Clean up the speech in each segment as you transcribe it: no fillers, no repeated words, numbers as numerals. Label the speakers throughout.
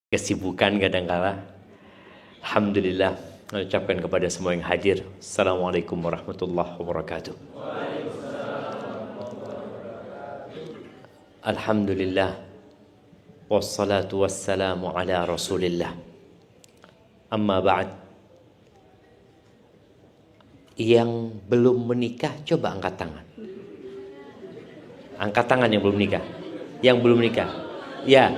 Speaker 1: kesibukan kadangkala. Alhamdulillah, saya ucapkan kepada semua yang hadir, Assalamualaikum warahmatullahi wabarakatuh. Alhamdulillah, wassalatu wassalamu ala rasulillah. Amma ba'd. Yang belum menikah coba angkat tangan. Angkat tangan yang belum nikah. Yang belum nikah. Ya.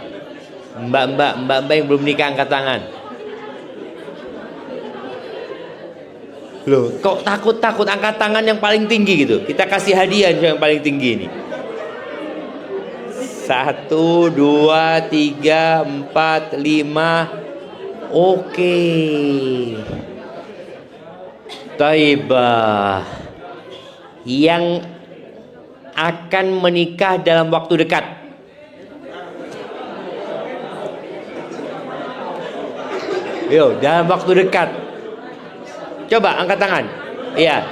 Speaker 1: Mbak yang belum nikah angkat tangan. Loh, kok takut angkat tangan yang paling tinggi gitu? Kita kasih hadiah yang paling tinggi ini. 1, 2, 3, 4, 5. Oke. Taibah. Yang akan menikah dalam waktu dekat. Yo, dalam waktu dekat. Coba angkat tangan. Iya,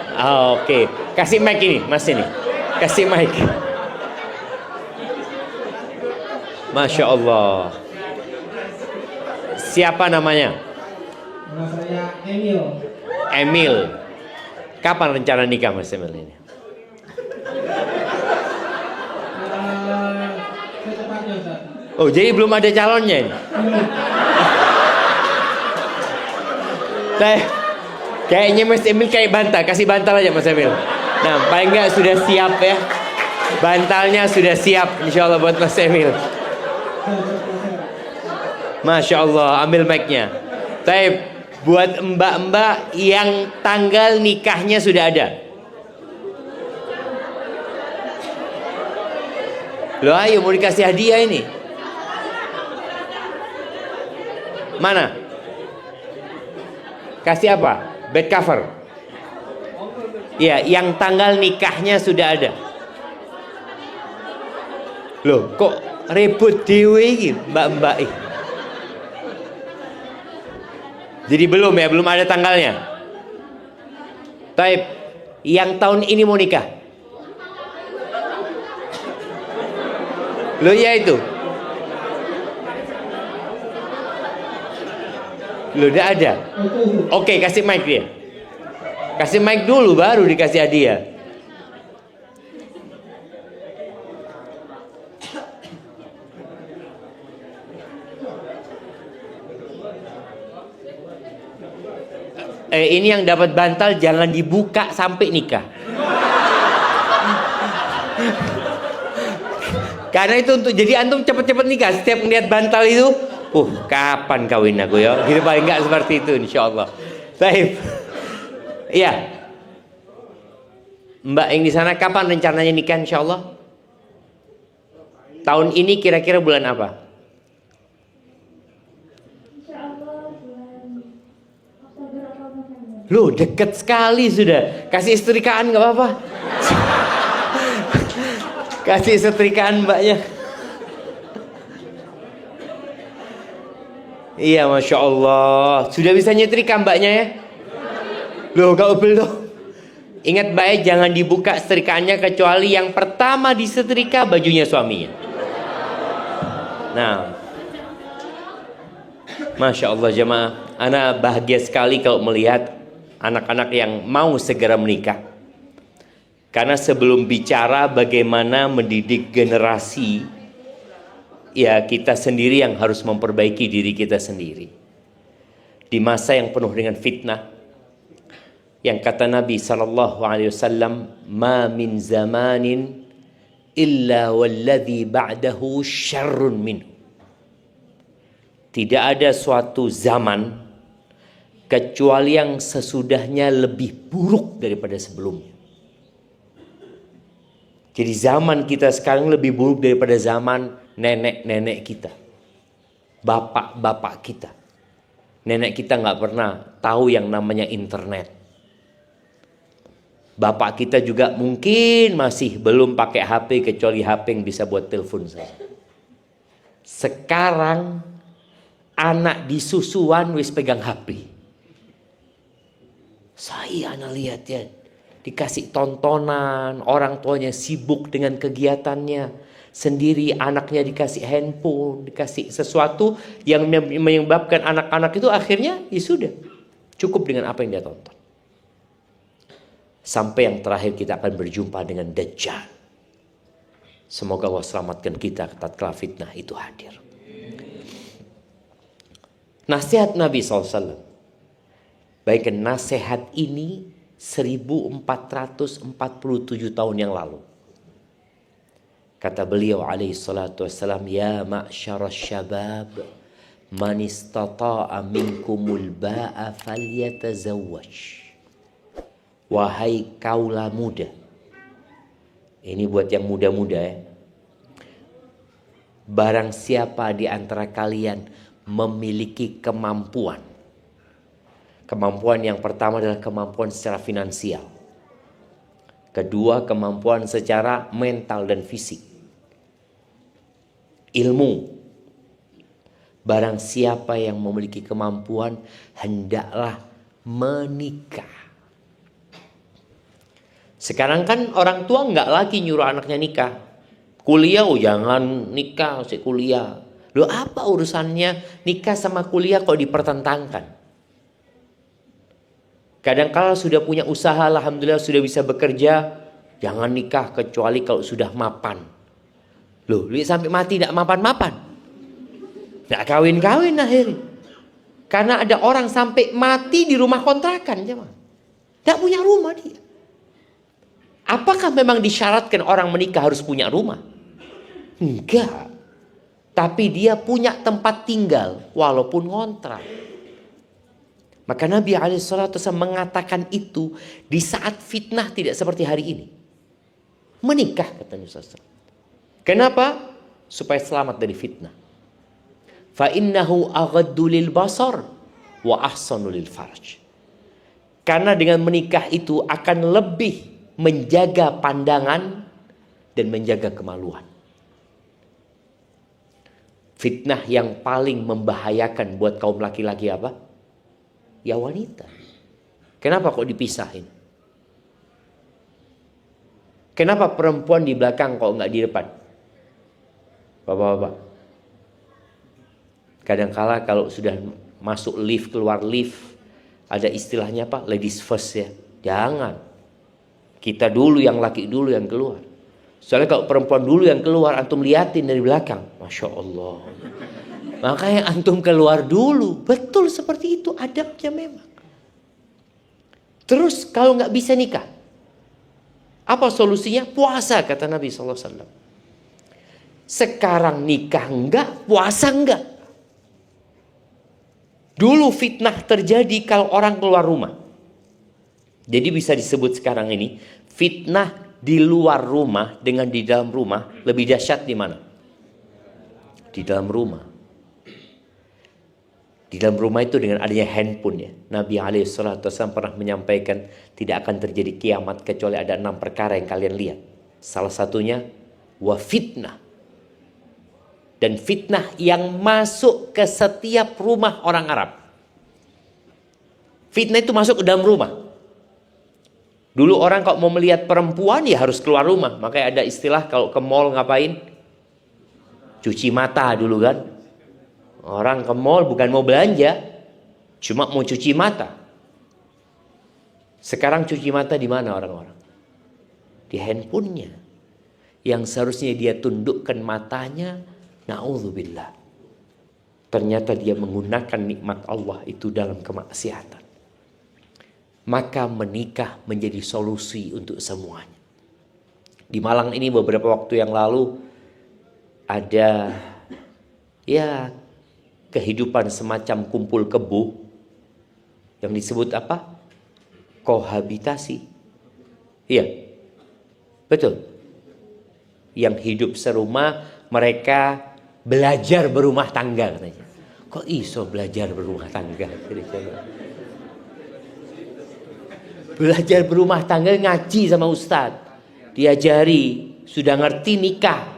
Speaker 1: oke. Kasih mic ini, Mas ini. Kasih mic. Masya Allah. Siapa namanya?
Speaker 2: Nama saya Emil.
Speaker 1: Emil. Kapan rencana nikah Mas Emil ini?
Speaker 2: Secepatnya, Ustaz.
Speaker 1: Oh, jadi belum ada calonnya ini? Kayaknya Mas Emil kayak bantal. Kasih bantal aja Mas Emil. Nah, paling enggak sudah siap ya. Bantalnya sudah siap insya Allah buat Mas Emil. Masya Allah, ambil mic-nya. Taib, buat mbak-mbak yang tanggal nikahnya sudah ada. Loh, ayo mau dikasih hadiah ini. Mana? Kasih apa? Bed cover. Iya, yang tanggal nikahnya sudah ada. Loh, kok ribut dewe iki, mbak-mbak iki. Jadi belum ya, belum ada tanggalnya. Taib, yang tahun ini mau nikah. Loh, ya itu. Loh, udah ada. Oke, kasih mic dia. Kasih mic dulu baru dikasih hadiah. Ini yang dapat bantal jangan dibuka sampai nikah. Karena itu untuk jadi antum cepet-cepet nikah. Setiap melihat bantal itu, kapan kawin aku ya? Gitu paling enggak seperti itu insyaallah. Baik. Iya. Mbak yang di sana kapan rencananya nikah insyaallah? Tahun ini kira-kira bulan apa?
Speaker 3: Insyaallah bulan Oktober atau November.
Speaker 1: Loh, deket sekali sudah. Kasih setrikaan nggak apa-apa. Kasih setrikaan mbaknya. Iya, Masya Allah. Sudah bisa nyetrika mbaknya ya? Loh, gak belum. Ingat baik, jangan dibuka setrikaannya kecuali yang pertama disetrika bajunya suaminya. Nah, Masya Allah jemaah. Ana bahagia sekali kalau melihat anak-anak yang mau segera menikah. Karena sebelum bicara bagaimana mendidik generasi, ya kita sendiri yang harus memperbaiki diri kita sendiri. Di masa yang penuh dengan fitnah, yang kata Nabi SAW, "Ma min zamanin illa walladhi ba'dahu syarrun minhu." Tidak ada suatu zaman kecuali yang sesudahnya lebih buruk daripada sebelumnya. Jadi zaman kita sekarang lebih buruk daripada zaman nenek-nenek kita, bapak-bapak kita. Nenek kita nggak pernah tahu yang namanya internet. Bapak kita juga mungkin masih belum pakai HP kecuali HP yang bisa buat telepon saja. Sekarang anak di susuan wis pegang HP. Saya anak lihat ya, dikasih tontonan, orang tuanya sibuk dengan kegiatannya. sendiri, anaknya dikasih handphone, dikasih sesuatu yang menyebabkan anak-anak itu akhirnya ya sudah, cukup dengan apa yang dia tonton. Sampai yang terakhir kita akan berjumpa dengan Dajjal. Semoga Allah selamatkan kita tatkala fitnah itu hadir. Nasihat Nabi SAW. Baik, nasihat ini 1447 tahun yang lalu. Kata beliau alaihi salatu wassalam, ya ma'syarasy syabab, man istata'a minkumul ba'a falyatazawwaj. Wahai kaula muda. Ini buat yang muda-muda ya. Barang siapa di antara kalian memiliki kemampuan. Kemampuan yang pertama adalah kemampuan secara finansial. Kedua, kemampuan secara mental dan fisik. Ilmu. Barang siapa yang memiliki kemampuan, hendaklah menikah. Sekarang kan orang tua nggak lagi nyuruh anaknya nikah. Kuliah, oh jangan nikah, usah kuliah. Loh, apa urusannya nikah sama kuliah kok dipertentangkan? Kadang-kala sudah punya usaha, alhamdulillah sudah bisa bekerja, jangan nikah kecuali kalau sudah mapan. Loh, sampai mati tidak mapan-mapan. Tidak kawin-kawin akhirnya. Karena ada orang sampai mati di rumah kontrakan. Tidak punya rumah dia. Apakah memang disyaratkan orang menikah harus punya rumah? Enggak. Tapi dia punya tempat tinggal walaupun ngontrak. Maka Nabi SAW mengatakan itu di saat fitnah tidak seperti hari ini. Menikah, kata Nabi SAW. Kenapa? Supaya selamat dari fitnah. Fa innahu aghaddu lil basar wa ahsanu lil farj. Karena dengan menikah itu akan lebih menjaga pandangan dan menjaga kemaluan. Fitnah yang paling membahayakan buat kaum laki-laki apa? Ya wanita. Kenapa kok dipisahin? Kenapa perempuan di belakang kok nggak di depan? Bapak-bapak. Kadangkala kalau sudah masuk lift, keluar lift, ada istilahnya apa? Ladies first ya. Jangan. Kita dulu, yang laki dulu yang keluar. Soalnya kalau perempuan dulu yang keluar, antum liatin dari belakang. Masya Allah. Makanya antum keluar dulu. Betul seperti itu adabnya memang. Terus kalau nggak bisa nikah, apa solusinya? Puasa, kata Nabi SAW. Sekarang nikah enggak, puasa enggak. Dulu fitnah terjadi kalau orang keluar rumah. Jadi bisa disebut sekarang ini fitnah di luar rumah dengan di dalam rumah lebih dahsyat di mana? Di dalam rumah. Di dalam rumah itu dengan adanya handphone ya. Nabi SAW pernah menyampaikan tidak akan terjadi kiamat kecuali ada 6 perkara yang kalian lihat. Salah satunya wa fitnah. Dan fitnah yang masuk ke setiap rumah orang Arab. Fitnah itu masuk ke dalam rumah. Dulu orang kalau mau melihat perempuan ya harus keluar rumah. Makanya ada istilah kalau ke mall ngapain? Cuci mata dulu kan. Orang ke mall bukan mau belanja, cuma mau cuci mata. Sekarang cuci mata di mana orang-orang? Di handphonenya. Yang seharusnya dia tundukkan matanya, na'udzubillah. Ternyata dia menggunakan nikmat Allah itu dalam kemaksiatan. Maka menikah menjadi solusi untuk semuanya. Di Malang ini beberapa waktu yang lalu ada ya kehidupan semacam kumpul kebo yang disebut apa? Kohabitasi. Iya. Betul. Yang hidup serumah, mereka belajar berumah tangga katanya. Kok iso belajar berumah tangga? Belajar berumah tangga ngaji sama ustadz. Diajari, sudah ngerti nikah.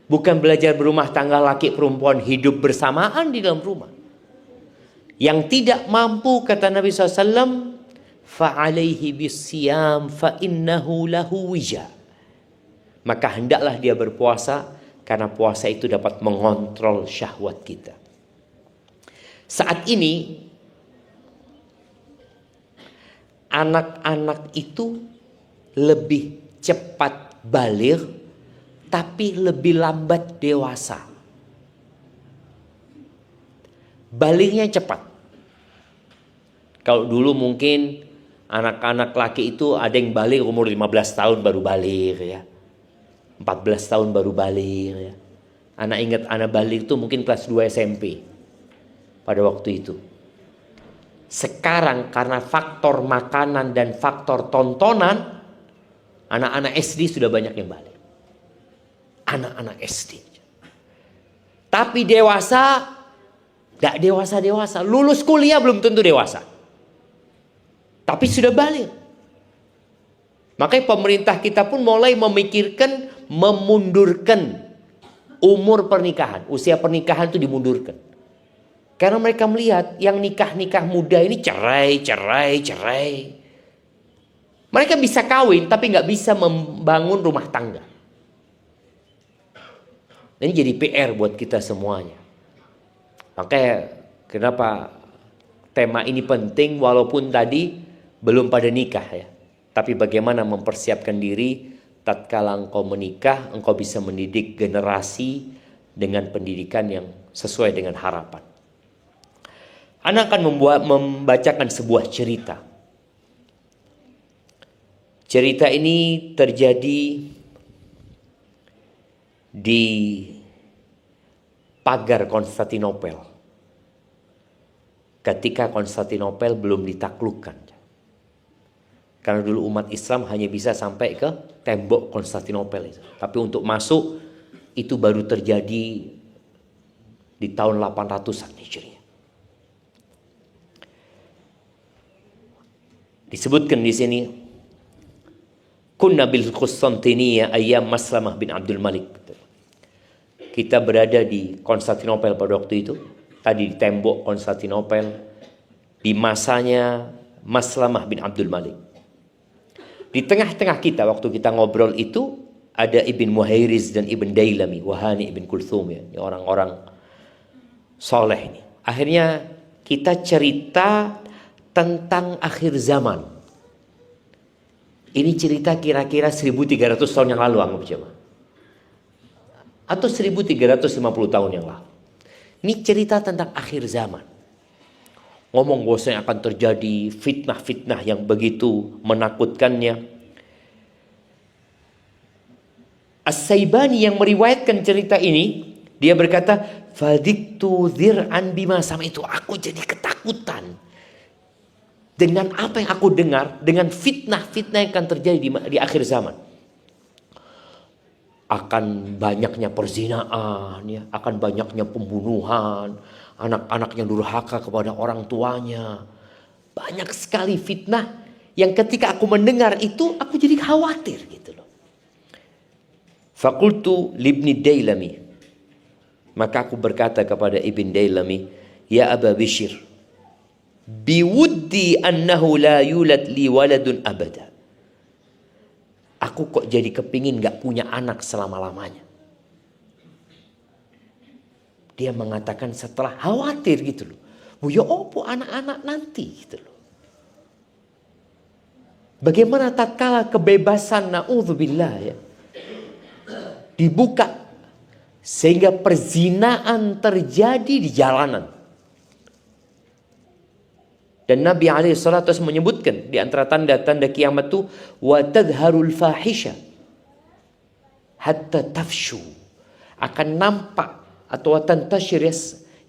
Speaker 1: Bukan belajar berumah tangga laki perempuan hidup bersamaan di dalam rumah. Yang tidak mampu, kata Nabi SAW, fa'alaihi bisiyam fa'innahu lahu wija. maka hendaklah dia berpuasa, karena puasa itu dapat mengontrol syahwat kita. Saat ini anak-anak itu lebih cepat baligh, tapi lebih lambat dewasa. Balighnya cepat. Kalau dulu mungkin anak-anak laki itu ada yang baligh umur 15 tahun baru baligh ya. 14 tahun baru baligh ya. Anak ingat anak baligh itu mungkin kelas 2 SMP pada waktu itu. Sekarang karena faktor makanan dan faktor tontonan, anak-anak SD sudah banyak yang balik. Anak-anak SD. Tapi dewasa, tidak dewasa-dewasa. Lulus kuliah belum tentu dewasa. Tapi sudah balik. Makanya pemerintah kita pun mulai memikirkan memundurkan umur pernikahan. Usia pernikahan itu dimundurkan. Karena mereka melihat yang nikah-nikah muda ini cerai. Mereka bisa kawin tapi nggak bisa membangun rumah tangga. Ini jadi PR buat kita semuanya. Makanya kenapa tema ini penting walaupun tadi belum pada nikah ya. Tapi bagaimana mempersiapkan diri tatkala engkau menikah, engkau bisa mendidik generasi dengan pendidikan yang sesuai dengan harapan. Anak akan membacakan sebuah cerita. Cerita ini terjadi di pagar Konstantinopel. Ketika Konstantinopel belum ditaklukkan. Karena dulu umat Islam hanya bisa sampai ke tembok Konstantinopel itu. Tapi untuk masuk itu baru terjadi di tahun 800-an Hijriah. Disebutkan di sini, kunna bil Konstantinia ayyam Maslamah bin Abdul Malik. Kita berada di Konstantinopel pada waktu itu, tadi di tembok Konstantinopel, di masanya Maslamah bin Abdul Malik. Di tengah-tengah kita waktu kita ngobrol itu ada Ibn Muhairiz dan Ibn Dailami, Wahani Ibn Kulthum ya, ini orang-orang soleh ini. Akhirnya kita cerita tentang akhir zaman. Ini cerita kira-kira 1300 tahun yang lalu anggap coba. Atau 1350 tahun yang lalu. Ini cerita tentang akhir zaman. Ngomong bahwasanya akan terjadi fitnah-fitnah yang begitu menakutkannya. As-Saibani yang meriwayatkan cerita ini, dia berkata, "Fadiktu dzir'an bima sami'tu." Aku jadi ketakutan dengan apa yang aku dengar, dengan fitnah-fitnah yang akan terjadi di akhir zaman. Akan banyaknya perzinaan, ya, akan banyaknya pembunuhan, anak-anak yang durhaka kepada orang tuanya. Banyak sekali fitnah yang ketika aku mendengar itu, aku jadi khawatir gitu loh. Fakultu libni Dailami. Maka aku berkata kepada Ibn Dailami, "Ya Aba Bishr, biwuddi annahu la yulad li waladun abada." Aku kok jadi kepingin gak punya anak selama-lamanya. Dia mengatakan setelah khawatir gitu loh. Ya opo anak-anak nanti gitu loh. Bagaimana tatkala kebebasan na'udzubillah ya, dibuka sehingga perzinaan terjadi di jalanan. Dan Nabi SAW menyebutkan di antara tanda-tanda kiamat itu wa tadharul fahisha hatta tafshu, akan nampak atau tantashir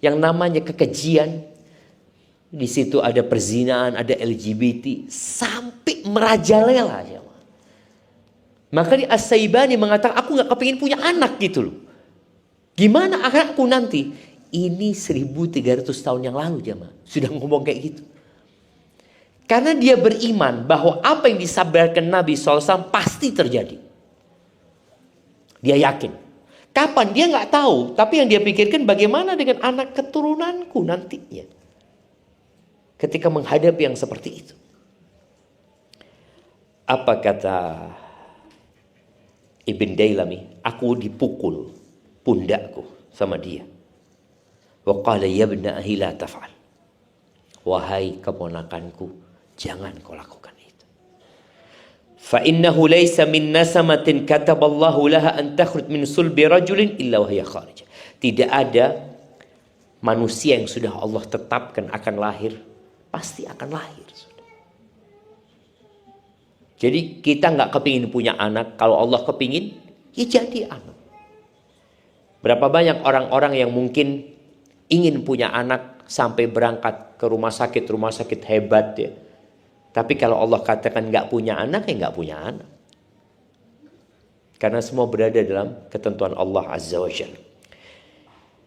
Speaker 1: yang namanya kekejian. Di situ ada perzinaan, ada LGBT sampai merajalela ya. Maka di As-Saibani mengatakan aku nggak kepingin punya anak gitu loh. Gimana anakku nanti? Ini 1300 tahun yang lalu jemaah sudah ngomong kayak gitu. Karena dia beriman bahwa apa yang disabarkan Nabi SAW pasti terjadi. Dia yakin. Kapan? Dia nggak tahu. Tapi yang dia pikirkan bagaimana dengan anak keturunanku nantinya. Ketika menghadapi yang seperti itu. Apa kata Ibn Dailami, aku dipukul pundakku sama dia. Wa qala ya ibna ahi la taf'al. Wahai keponakanku, jangan kau lakukan itu. Fa innahu laysa min nasamatin kataballahu laha an takhruj min sulbi rajulin illa wa hiya kharij. Tidak ada manusia yang sudah Allah tetapkan akan lahir, pasti akan lahir. Jadi kita nggak kepingin punya anak, kalau Allah kepingin, ya jadi anak. Berapa banyak orang-orang yang mungkin ingin punya anak sampai berangkat ke rumah sakit hebat ya. Tapi kalau Allah katakan nggak punya anak, ya nggak punya anak. Karena semua berada dalam ketentuan Allah Azza wa Jalla.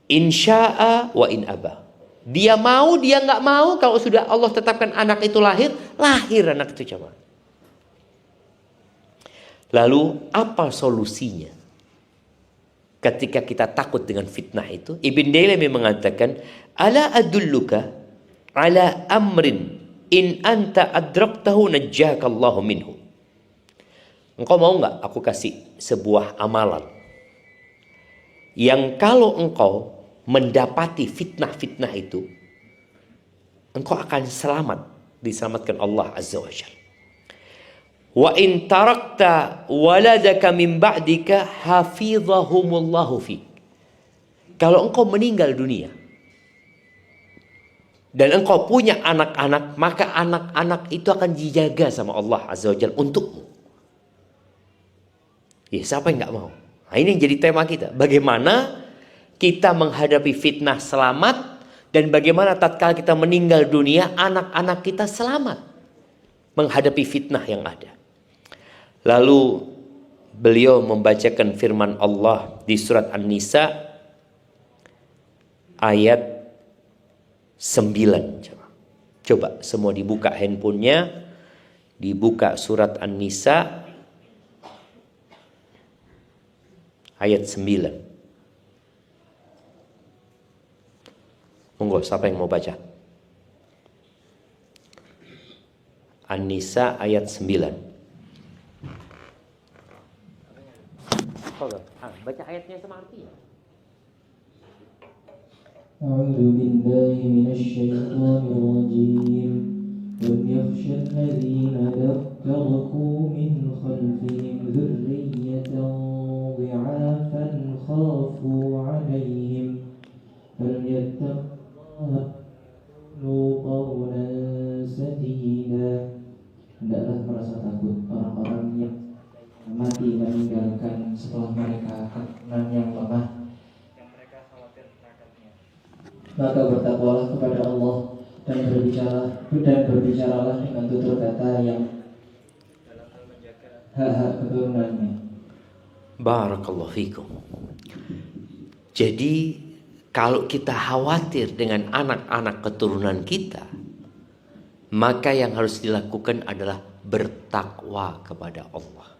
Speaker 1: Insya'a wa in aba. Dia mau, dia nggak mau, kalau sudah Allah tetapkan anak itu lahir, lahir anak itu coba. Lalu apa solusinya? Ketika kita takut dengan fitnah itu, Ibn Dailami mengatakan, ala adulluka ala amrin in anta adraktahu najjakallahu minhu. Engkau mau nggak aku kasih sebuah amalan yang kalau engkau mendapati fitnah-fitnah itu, engkau akan selamat, diselamatkan Allah Azza wa Jalla. Wa in tarakta waladaka min ba'dika hafizahumullahu fik. Kalau engkau meninggal dunia dan engkau punya anak-anak, maka anak-anak itu akan dijaga sama Allah Azza wa Jalla untukmu. Ya, siapa yang nggak mau? Nah, ini yang jadi tema kita. Bagaimana kita menghadapi fitnah selamat, dan bagaimana tatkala kita meninggal dunia, anak-anak kita selamat menghadapi fitnah yang ada. Lalu beliau membacakan firman Allah di surat An-Nisa ayat 9. Coba semua dibuka handphonenya, dibuka surat An-Nisa ayat 9. Monggo, siapa yang mau baca? An-Nisa ayat 9. Baca ayatnya sama artinya.
Speaker 2: أعوذ بالله من الشيطان الرجيم وليخشى الذين تركوا من خلفهم ذرية ضعافا خافوا عليهم فليتقوا الله وقولوا قولا سديدا. Hendaklah merasa takut orang-orang yang mati meninggalkan setelah mereka keturunan yang lemah, yang mereka khawatir terhadapnya. Maka bertakwalah kepada Allah dan berbicaralah dengan tutur kata yang dalam hal menjaga hak-hak keturunannya.
Speaker 1: Barakallahu fikum. Jadi kalau kita khawatir dengan anak-anak keturunan kita, maka yang harus dilakukan adalah bertakwa kepada Allah.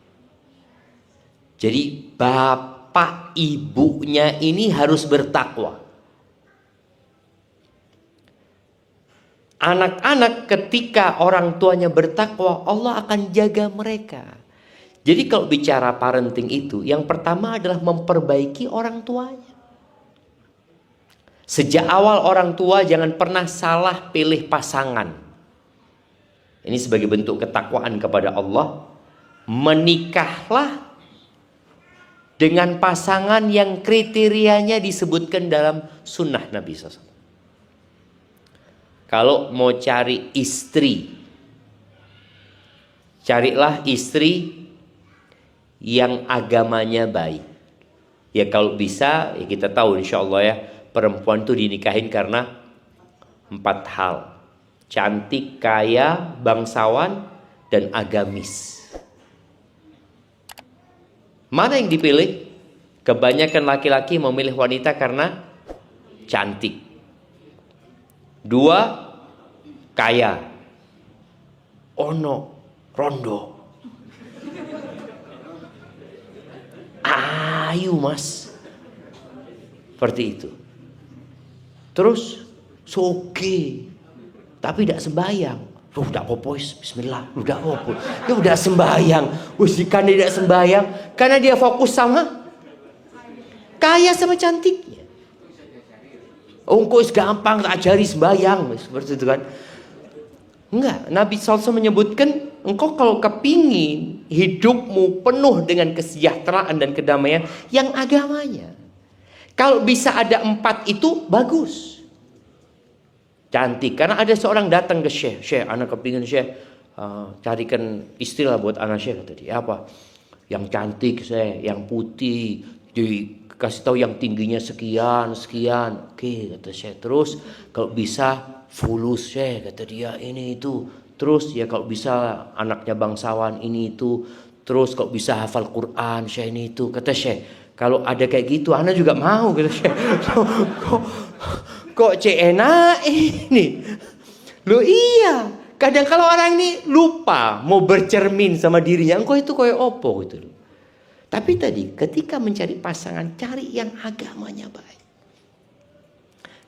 Speaker 1: Jadi bapak ibunya ini harus bertakwa. Anak-anak ketika orang tuanya bertakwa, Allah akan jaga mereka. Jadi kalau bicara parenting itu, yang pertama adalah memperbaiki orang tuanya. Sejak awal orang tua jangan pernah salah pilih pasangan. Ini sebagai bentuk ketakwaan kepada Allah. Menikahlah dengan pasangan yang kriterianya disebutkan dalam sunnah Nabi SAW. Kalau mau cari istri, carilah istri yang agamanya baik. Ya kalau bisa, ya kita tahu insya Allah ya, perempuan itu dinikahin karena 4 hal. Cantik, kaya, bangsawan, dan agamis. Mana yang dipilih? Kebanyakan laki-laki memilih wanita karena cantik. 2, kaya. Ono, rondo. Ayu mas. Seperti itu. Terus, soge. Tapi tidak sembahyang. Udah popois, bismillah, udah popo. Ya udah sembahyang. Jika dia tidak sembahyang, karena dia fokus sama kaya sama cantiknya. Engkau gampang tak ajari sembahyang, seperti itu kan. Enggak, Nabi SAW menyebutkan, engkau kalau kepingin hidupmu penuh dengan kesejahteraan dan kedamaian, yang agamanya. Kalau bisa ada 4 itu, bagus. Cantik, karena ada seorang datang ke Syekh, Syekh, anak kepingin Syekh, carikan istilah buat anak Syekh, kata dia, apa? Yang cantik Syekh, yang putih, dikasih tahu yang tingginya sekian. Oke, kata Syekh. Terus kalau bisa fulus Syekh, kata dia, ini itu. Terus ya kalau bisa anaknya bangsawan, ini itu. Terus kalau bisa hafal Quran Syekh, ini itu. Kata Syekh, kalau ada kayak gitu anak juga mau, kata Syekh. Kok enak ini? Loh iya, kadang kalau orang ini lupa mau bercermin sama dirinya, engkau itu kayak opo gitu loh. Tapi tadi ketika mencari pasangan, cari yang agamanya baik.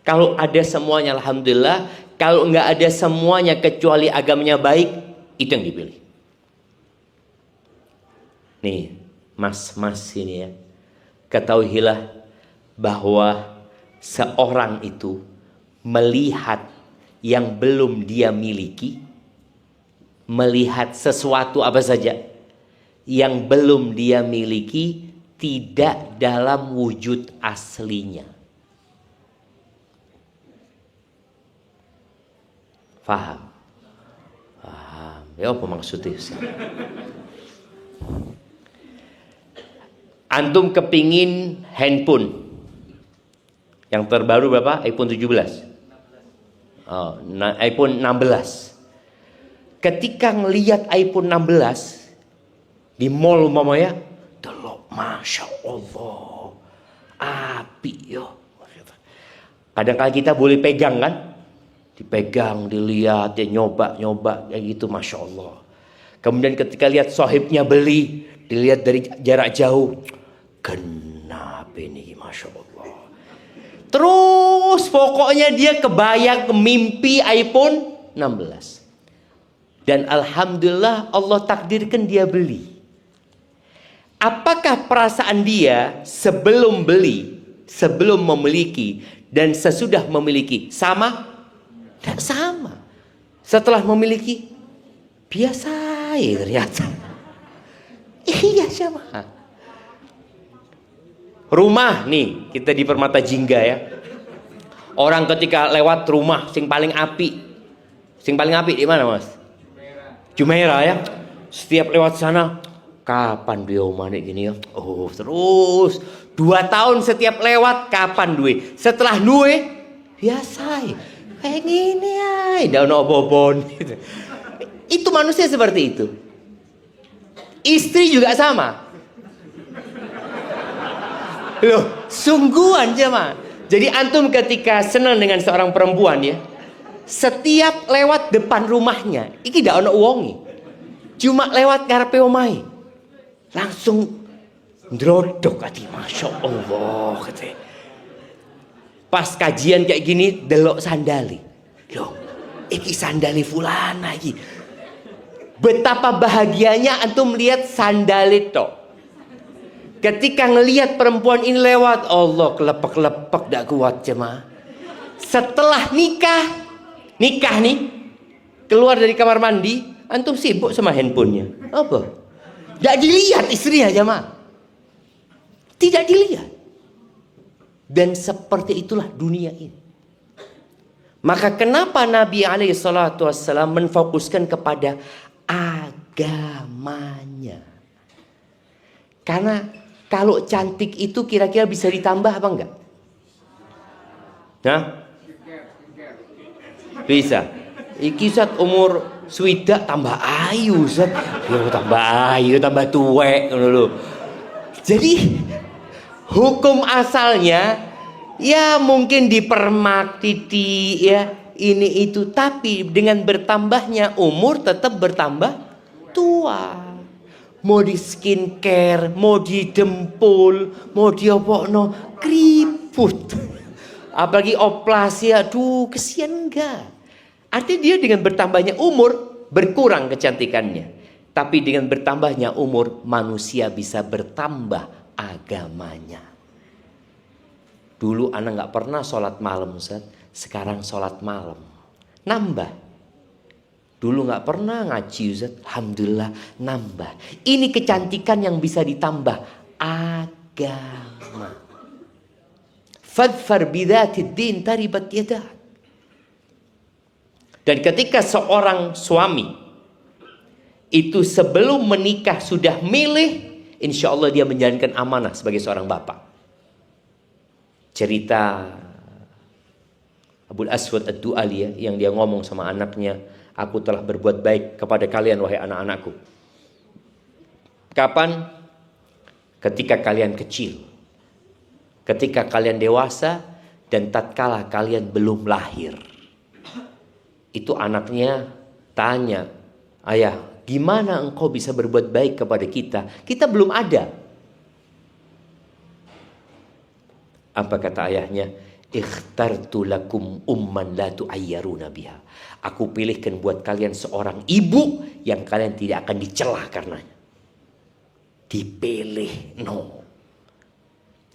Speaker 1: Kalau ada semuanya alhamdulillah, kalau enggak ada semuanya kecuali agamanya baik, itu yang dipilih. Nih, mas-mas ini ya, ketahuilah bahwa seorang itu melihat yang belum dia miliki, melihat sesuatu apa saja yang belum dia miliki tidak dalam wujud aslinya. Faham? Faham. Ya apa maksudnya? Antum kepingin handphone yang terbaru berapa? iPhone 17. Oh, iPhone 16. Ketika ngelihat iPhone 16 di mall umpamanya, delok, masya Allah, api yo. Kadang-kadang kita boleh pegang kan? Dipegang, dilihat, dia nyoba kayak gitu, masya Allah. Kemudian ketika lihat sahibnya beli, dilihat dari jarak jauh, kenapa ini, masya Allah. Terus pokoknya dia kebayang mimpi iPhone 16. Dan alhamdulillah Allah takdirkan dia beli. Apakah perasaan dia sebelum beli, sebelum memiliki, dan sesudah memiliki sama? Tidak sama. Setelah memiliki, biasa ya ternyata. Iya sama. Rumah nih, kita di Permata Jingga ya. Orang ketika lewat rumah sing paling api. Sing paling api di mana, Mas? Jumeirah ya. Setiap lewat sana, kapan dia omah gini ya? Oh, terus 2 tahun setiap lewat kapan duwe? Setelah duwe biasa. Kayak gini ya, daun obobon gitu. Itu manusia seperti itu. Istri juga sama. Loh, sungguhan jemaah. Jadi antum ketika senang dengan seorang perempuan ya, setiap lewat depan rumahnya, iki ndak ono wonge. Cuma lewat ngarepe omahe. Langsung ndrodok ati, masya Allah kate. Pas kajian kayak gini delok sandali. Loh, iki sandali fulana iki. Betapa bahagianya antum melihat sandali tok. Ketika ngelihat perempuan ini lewat, Allah kelepek-kelepek dak kuat jemaah. Setelah nikah nih, keluar dari kamar mandi, antum sibuk sama handphonenya. Apa? Tidak dilihat istrinya jemaah. Tidak dilihat. Dan seperti itulah dunia ini. Maka kenapa Nabi SAW menfokuskan kepada agamanya? Karena kalau cantik itu kira-kira bisa ditambah apa enggak? Nah, bisa. Iki Ustaz umur swidak tambah ayu Ustaz. Ya tambah ayu, tambah tuwek ngono lho. Jadi hukum asalnya ya mungkin dipermak titik ya ini itu, tapi dengan bertambahnya umur tetap bertambah tua. Mau di skincare, mau di dempul, mau di opokno keriput. Apalagi operasi, aduh kesian enggak. Artinya dia dengan bertambahnya umur berkurang kecantikannya. Tapi dengan bertambahnya umur manusia bisa bertambah agamanya. Dulu anak nggak pernah sholat malam, Ustaz. Sekarang sholat malam. Nambah. Dulu nggak pernah ngaji, Ustaz. Alhamdulillah nambah. Ini kecantikan yang bisa ditambah. Agama. Fadfar bidatid din taribat yadah. Dan ketika seorang suami itu sebelum menikah sudah milih, insya Allah dia menjalankan amanah sebagai seorang bapak. Cerita Abul Aswad Ad-Du'ali yang dia ngomong sama anaknya, aku telah berbuat baik kepada kalian wahai anak-anakku. Kapan? Ketika kalian kecil, ketika kalian dewasa, dan tatkala kalian belum lahir. Itu anaknya tanya, ayah, gimana engkau bisa berbuat baik kepada kita? Kita belum ada. Apa kata ayahnya? Ikhtartu lakum umman la tu'ayyaruna biha. Aku pilihkan buat kalian seorang ibu yang kalian tidak akan dicela karenanya. Dipilih, no.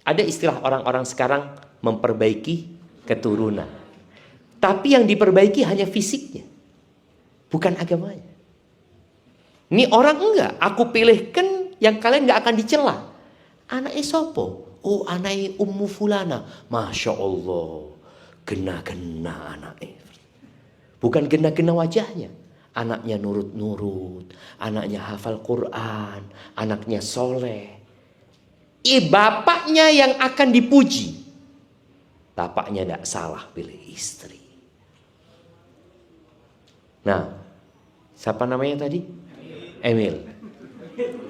Speaker 1: Ada istilah orang-orang sekarang memperbaiki keturunan. Tapi yang diperbaiki hanya fisiknya, bukan agamanya. Ini orang enggak, aku pilihkan yang kalian enggak akan dicela. Anaknya sopo? Oh, anaknya Ummu Fulana. Masya Allah, gena-gena anaknya. Bukan gena-gena wajahnya. Anaknya nurut-nurut, anaknya hafal Quran, anaknya soleh. Bapaknya yang akan dipuji. Bapaknya tidak salah pilih istri. Nah, siapa namanya tadi? Emil.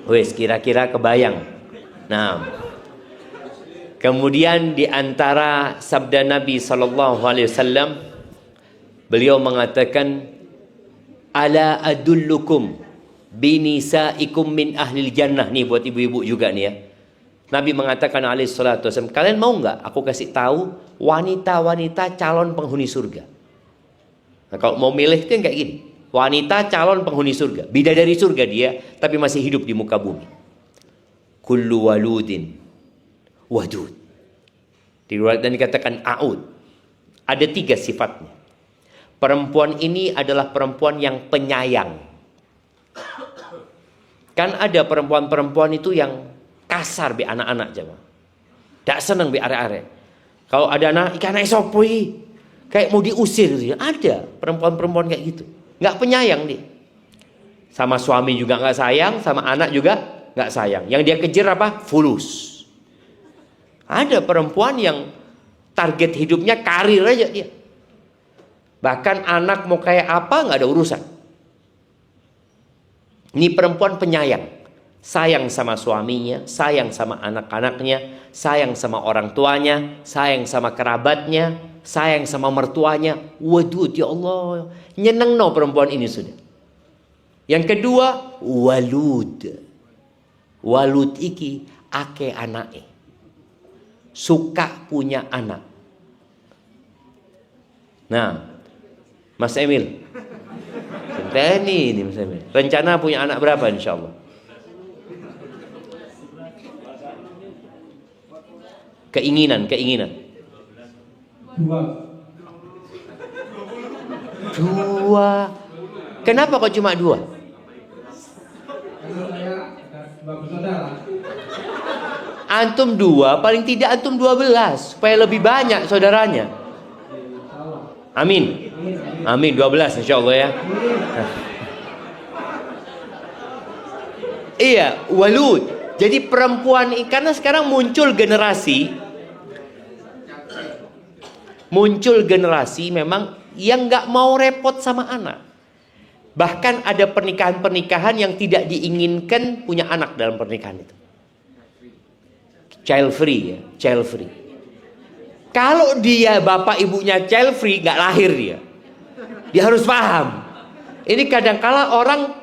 Speaker 1: Wes, kira-kira kebayang. Nah, kemudian di antara sabda Nabi SAW, beliau mengatakan, ala adullukum binisaikum min ahlil jannah. Nih buat ibu-ibu juga nih ya. Nabi mengatakan alaihi salatu wasallam, kalian mau nggak aku kasih tahu wanita-wanita calon penghuni surga? Nah, kalau mau milih itu kayak gini, wanita calon penghuni surga, bidadari surga dia, tapi masih hidup di muka bumi. Kullu waludin wadud. Diriwayatkan dikatakan aud. Ada 3 sifatnya. Perempuan ini adalah perempuan yang penyayang. Kan ada perempuan-perempuan itu yang kasar be anak-anak jemaah. Tak senang be arek-arek. Kalau ada anak ikan sopoi, kayak mau diusir gitu. Ada perempuan-perempuan kayak gitu. Nggak penyayang dia. Sama suami juga nggak sayang, sama anak juga nggak sayang. Yang dia kejar apa? Fulus. Ada perempuan yang target hidupnya karir aja dia. Bahkan anak mau kayak apa nggak ada urusan. Ini perempuan penyayang. Sayang sama suaminya, sayang sama anak-anaknya, sayang sama orang tuanya, sayang sama kerabatnya, sayang sama mertuanya. Waduh, ya Allah, nyeneng no perempuan ini sudah. Yang kedua, walud. Walud iki ake anake. Suka punya anak. Nah, Mas Emil, ini Mas Emil. Rencana punya anak berapa insya Allah? Keinginan. Dua. Kenapa kok cuma 2? Antum 2, paling tidak antum 12 supaya lebih banyak saudaranya. Amin. Amin 12 insya Allah ya. Iya, walud. Jadi perempuan, karena sekarang muncul generasi memang yang nggak mau repot sama anak. Bahkan ada pernikahan-pernikahan yang tidak diinginkan punya anak dalam pernikahan itu. Child free ya, child free. Kalau dia bapak ibunya child free, nggak lahir dia. Dia harus paham. Ini kadangkala orang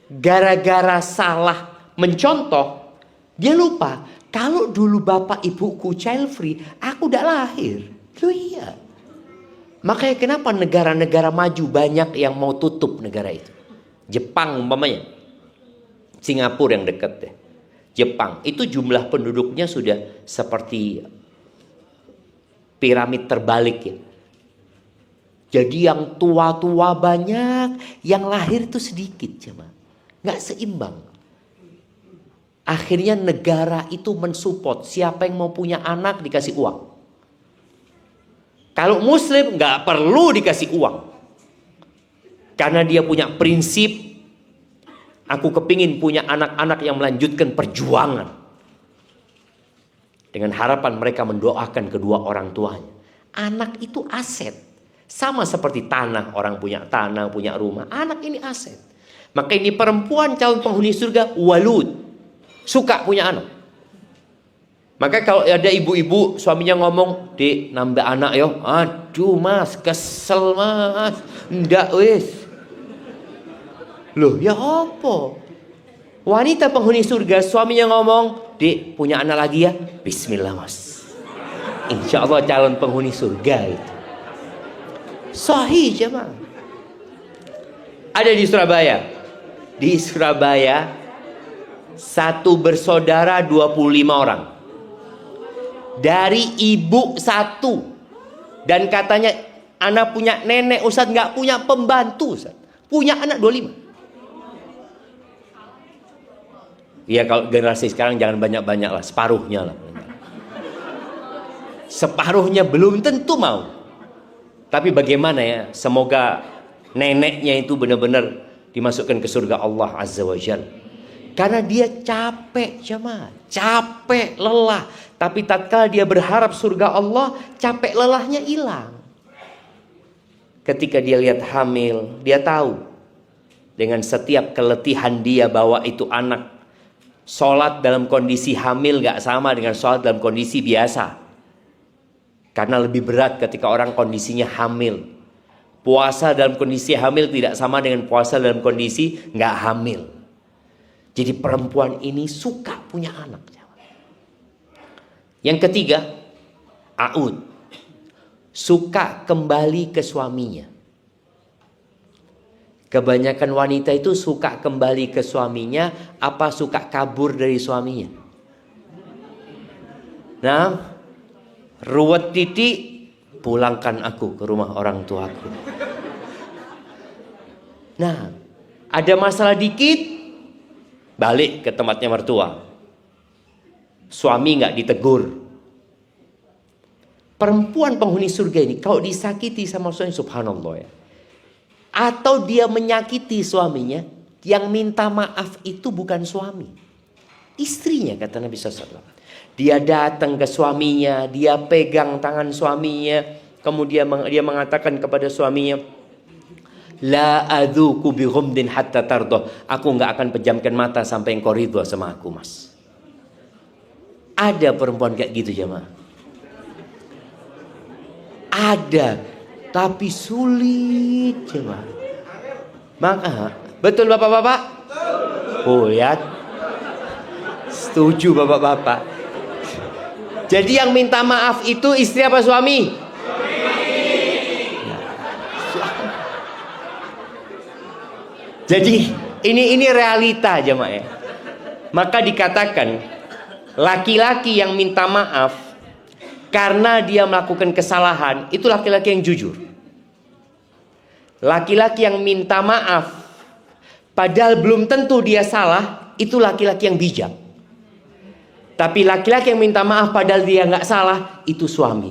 Speaker 1: gara-gara salah mencontoh, dia lupa. Kalau dulu bapak ibuku child free, aku udah lahir. Loh iya. Makanya kenapa negara-negara maju banyak yang mau tutup negara itu. Jepang umpamanya, Singapura yang dekat deh. Jepang itu jumlah penduduknya sudah seperti piramid terbalik ya. Jadi yang tua-tua banyak, yang lahir itu sedikit jemaah. Nggak seimbang. Akhirnya negara itu mensupport siapa yang mau punya anak dikasih uang. Kalau muslim nggak perlu dikasih uang. Karena dia punya prinsip, aku kepingin punya anak-anak yang melanjutkan perjuangan. Dengan harapan mereka mendoakan kedua orang tuanya. Anak itu aset. Sama seperti tanah, orang punya tanah, punya rumah. Anak ini aset. Maka ini perempuan calon penghuni surga, walud. Suka punya anak. Maka kalau ada ibu-ibu suaminya ngomong, "Dik, nambah anak yo." "Aduh mas, kesel mas. Ndak wis." Loh ya apa? Wanita penghuni surga suaminya ngomong, "Dik, punya anak lagi ya?" "Bismillah mas." Insya Allah calon penghuni surga itu. Sahih jemaah. Ada di Surabaya. Di Surabaya satu bersaudara 25 orang. Dari ibu satu. Dan katanya anak punya nenek Ustadz, nggak punya pembantu Ustadz. Punya anak 25. Ya kalau generasi sekarang jangan banyak-banyak lah, separuhnya lah. Separuhnya belum tentu mau. Tapi bagaimana ya, semoga neneknya itu benar-benar dimasukkan ke surga Allah Azza wa Jalla. Karena dia capek jemaah, capek, lelah. Tapi tatkala dia berharap surga Allah, capek lelahnya hilang. Ketika dia lihat hamil, dia tahu dengan setiap keletihan dia bawa itu anak. Sholat dalam kondisi hamil gak sama dengan sholat dalam kondisi biasa. Karena lebih berat ketika orang kondisinya hamil. Puasa dalam kondisi hamil tidak sama dengan puasa dalam kondisi gak hamil. Jadi perempuan ini suka punya anak. Yang ketiga, Aud. Suka kembali ke suaminya. Kebanyakan wanita itu suka kembali ke suaminya, apa suka kabur dari suaminya? Nah, ruwet titik, pulangkan aku ke rumah orang tuaku. Nah, ada masalah dikit, balik ke tempatnya mertua. Suami nggak ditegur. Perempuan penghuni surga ini kalau disakiti sama suami, subhanallah ya. Atau dia menyakiti suaminya, yang minta maaf itu bukan suami, istrinya, kata Nabi SAW. Dia datang ke suaminya, dia pegang tangan suaminya, kemudian dia mengatakan kepada suaminya, "La adzuku bi ghumdin hatta tardah." Aku nggak akan pejamkan mata sampai engkau ridha sama aku, Mas. Ada perempuan kayak gitu jemaah. Ada, tapi sulit jemaah. Maka betul bapak-bapak? Oh ya, setuju bapak-bapak. Jadi yang minta maaf itu istri apa suami? Nah, jadi ini realita jemaah ya. Maka dikatakan laki-laki yang minta maaf karena dia melakukan kesalahan itu laki-laki yang jujur. Laki-laki yang minta maaf padahal belum tentu dia salah, itu laki-laki yang bijak. Tapi laki-laki yang minta maaf padahal dia nggak salah, itu suami.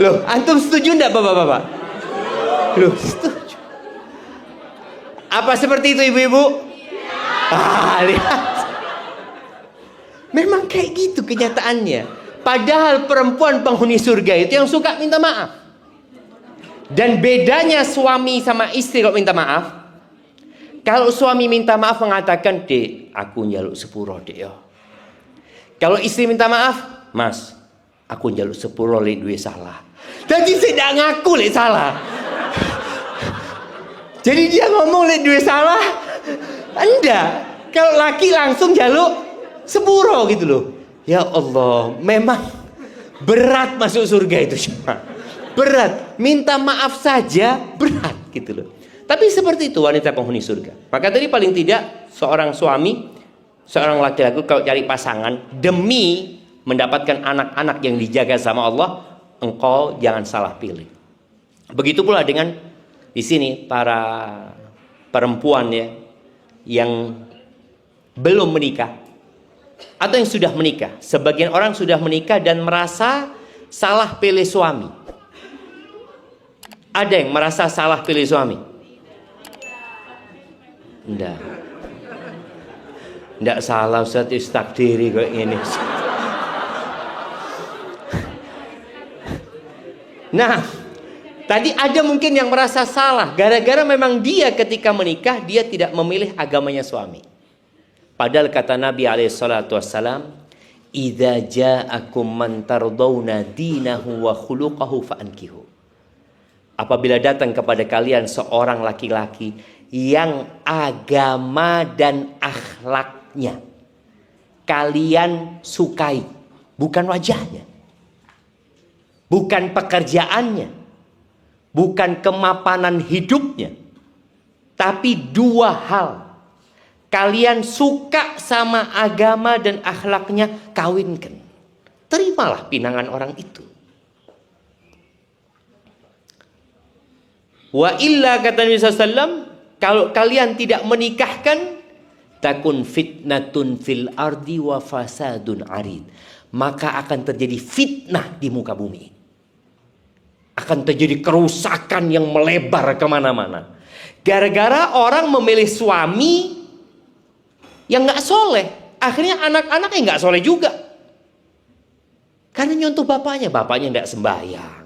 Speaker 1: Loh, antum setuju enggak bapak-bapak? Loh, setuju. Apa seperti itu ibu-ibu? Lihat. Memang kayak gitu kenyataannya. Padahal perempuan penghuni surga itu yang suka minta maaf. Dan bedanya suami sama istri kalau minta maaf, kalau suami minta maaf mengatakan, "Dek, aku njaluk sepuro dek ya." Kalau istri minta maaf, "Mas, aku njaluk sepuro lek duwe salah." Jadi tidak ngaku lek salah. Jadi dia ngomong lek duwe salah. Enggak. Kalau laki langsung njaluk sepuro gitu loh. Ya Allah, memang berat masuk surga itu cuma. Berat, minta maaf saja berat gitu loh. Tapi seperti itu wanita penghuni surga. Maka tadi paling tidak seorang suami, seorang laki-laki kalau cari pasangan demi mendapatkan anak-anak yang dijaga sama Allah, engkau jangan salah pilih. Begitu pula dengan di sini para perempuan ya yang belum menikah atau yang sudah menikah. Sebagian orang sudah menikah dan merasa salah pilih suami. Ada yang merasa salah pilih suami? Enggak salah Ustaz, takdiri kayak gini. Nah, tadi ada mungkin yang merasa salah gara-gara memang dia ketika menikah dia tidak memilih agamanya suami. Padahal kata Nabi SAW, "Idza ja'akum man tardawna dinahu wa khuluquhu fa'ankihu." Apabila datang kepada kalian seorang laki-laki yang agama dan akhlaknya kalian sukai, bukan wajahnya, bukan pekerjaannya, bukan kemapanan hidupnya, tapi dua hal. Kalian suka sama agama dan akhlaknya, kawinkan. Terimalah pinangan orang itu. Wa illa kata Nabi SAW, kalau kalian tidak menikahkan, takun fitnatun fil ardi wa fasadun arid. Maka akan terjadi fitnah di muka bumi. Akan terjadi kerusakan yang melebar kemana-mana. Gara-gara orang memilih suami yang gak soleh. Akhirnya anak-anaknya gak soleh juga. Karena nyontoh bapaknya gak sembahyang.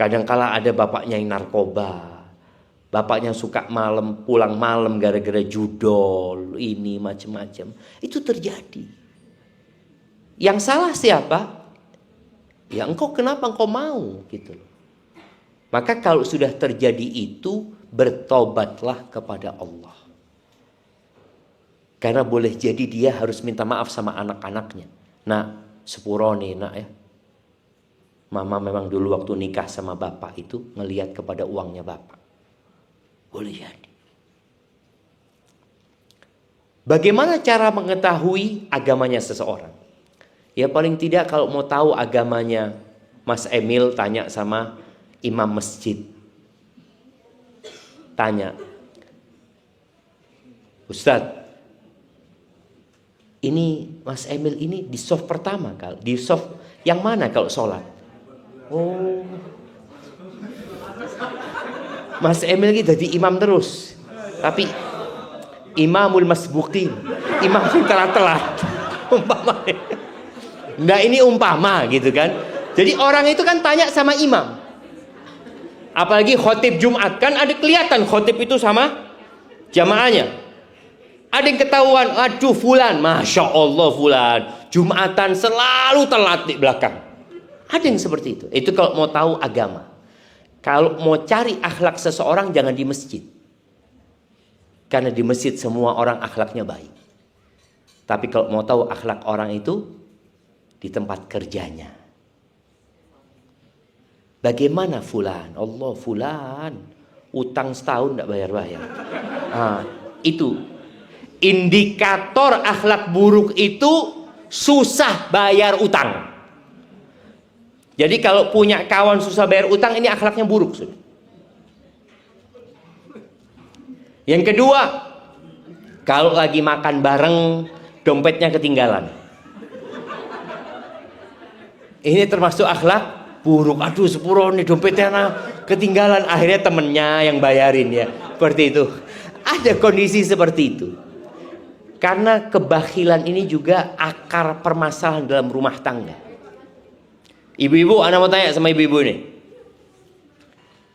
Speaker 1: Kadangkala ada bapaknya yang narkoba, bapaknya suka pulang malam gara-gara judol, ini macam-macam. Itu terjadi. Yang salah siapa? Ya engkau, kenapa engkau mau gitu. Maka kalau sudah terjadi itu, bertobatlah kepada Allah. Karena boleh jadi dia harus minta maaf sama anak-anaknya. Nah, sepurone nak ya. Mama memang dulu waktu nikah sama bapak itu ngelihat kepada uangnya bapak. Boleh jadi. Bagaimana cara mengetahui agamanya seseorang? Ya paling tidak kalau mau tahu agamanya Mas Emil, tanya sama imam masjid. Tanya, Ustadz, ini Mas Emil ini di soft pertama kali, di soft yang mana kalau sholat? Oh, Mas Emil ini jadi imam terus, tapi imamul masbuqin, imam yang telat-telat. Umpama, nah ini umpama gitu kan. Jadi orang itu kan tanya sama imam. Apalagi khotib Jumat kan ada kelihatan khotib itu sama jamaahnya. Ada yang ketahuan, aduh fulan, masya Allah fulan, Jumatan selalu telat di belakang. Ada yang seperti itu. Itu kalau mau tahu agama. Kalau mau cari akhlak seseorang jangan di masjid. Karena di masjid semua orang akhlaknya baik. Tapi kalau mau tahu akhlak orang itu di tempat kerjanya. Bagaimana fulan? Allah fulan, utang setahun tidak bayar-bayar. Itu indikator akhlak buruk itu susah bayar utang. Jadi kalau punya kawan susah bayar utang, ini akhlaknya buruk. Yang kedua, kalau lagi makan bareng, dompetnya ketinggalan. Ini termasuk akhlak buruk. Aduh sepuro nih dompetnya ketinggalan. Akhirnya temennya yang bayarin ya. Seperti itu. Ada kondisi seperti itu. Karena kebakilan ini juga akar permasalahan dalam rumah tangga. Ibu-ibu, anak mau tanya sama ibu-ibu nih.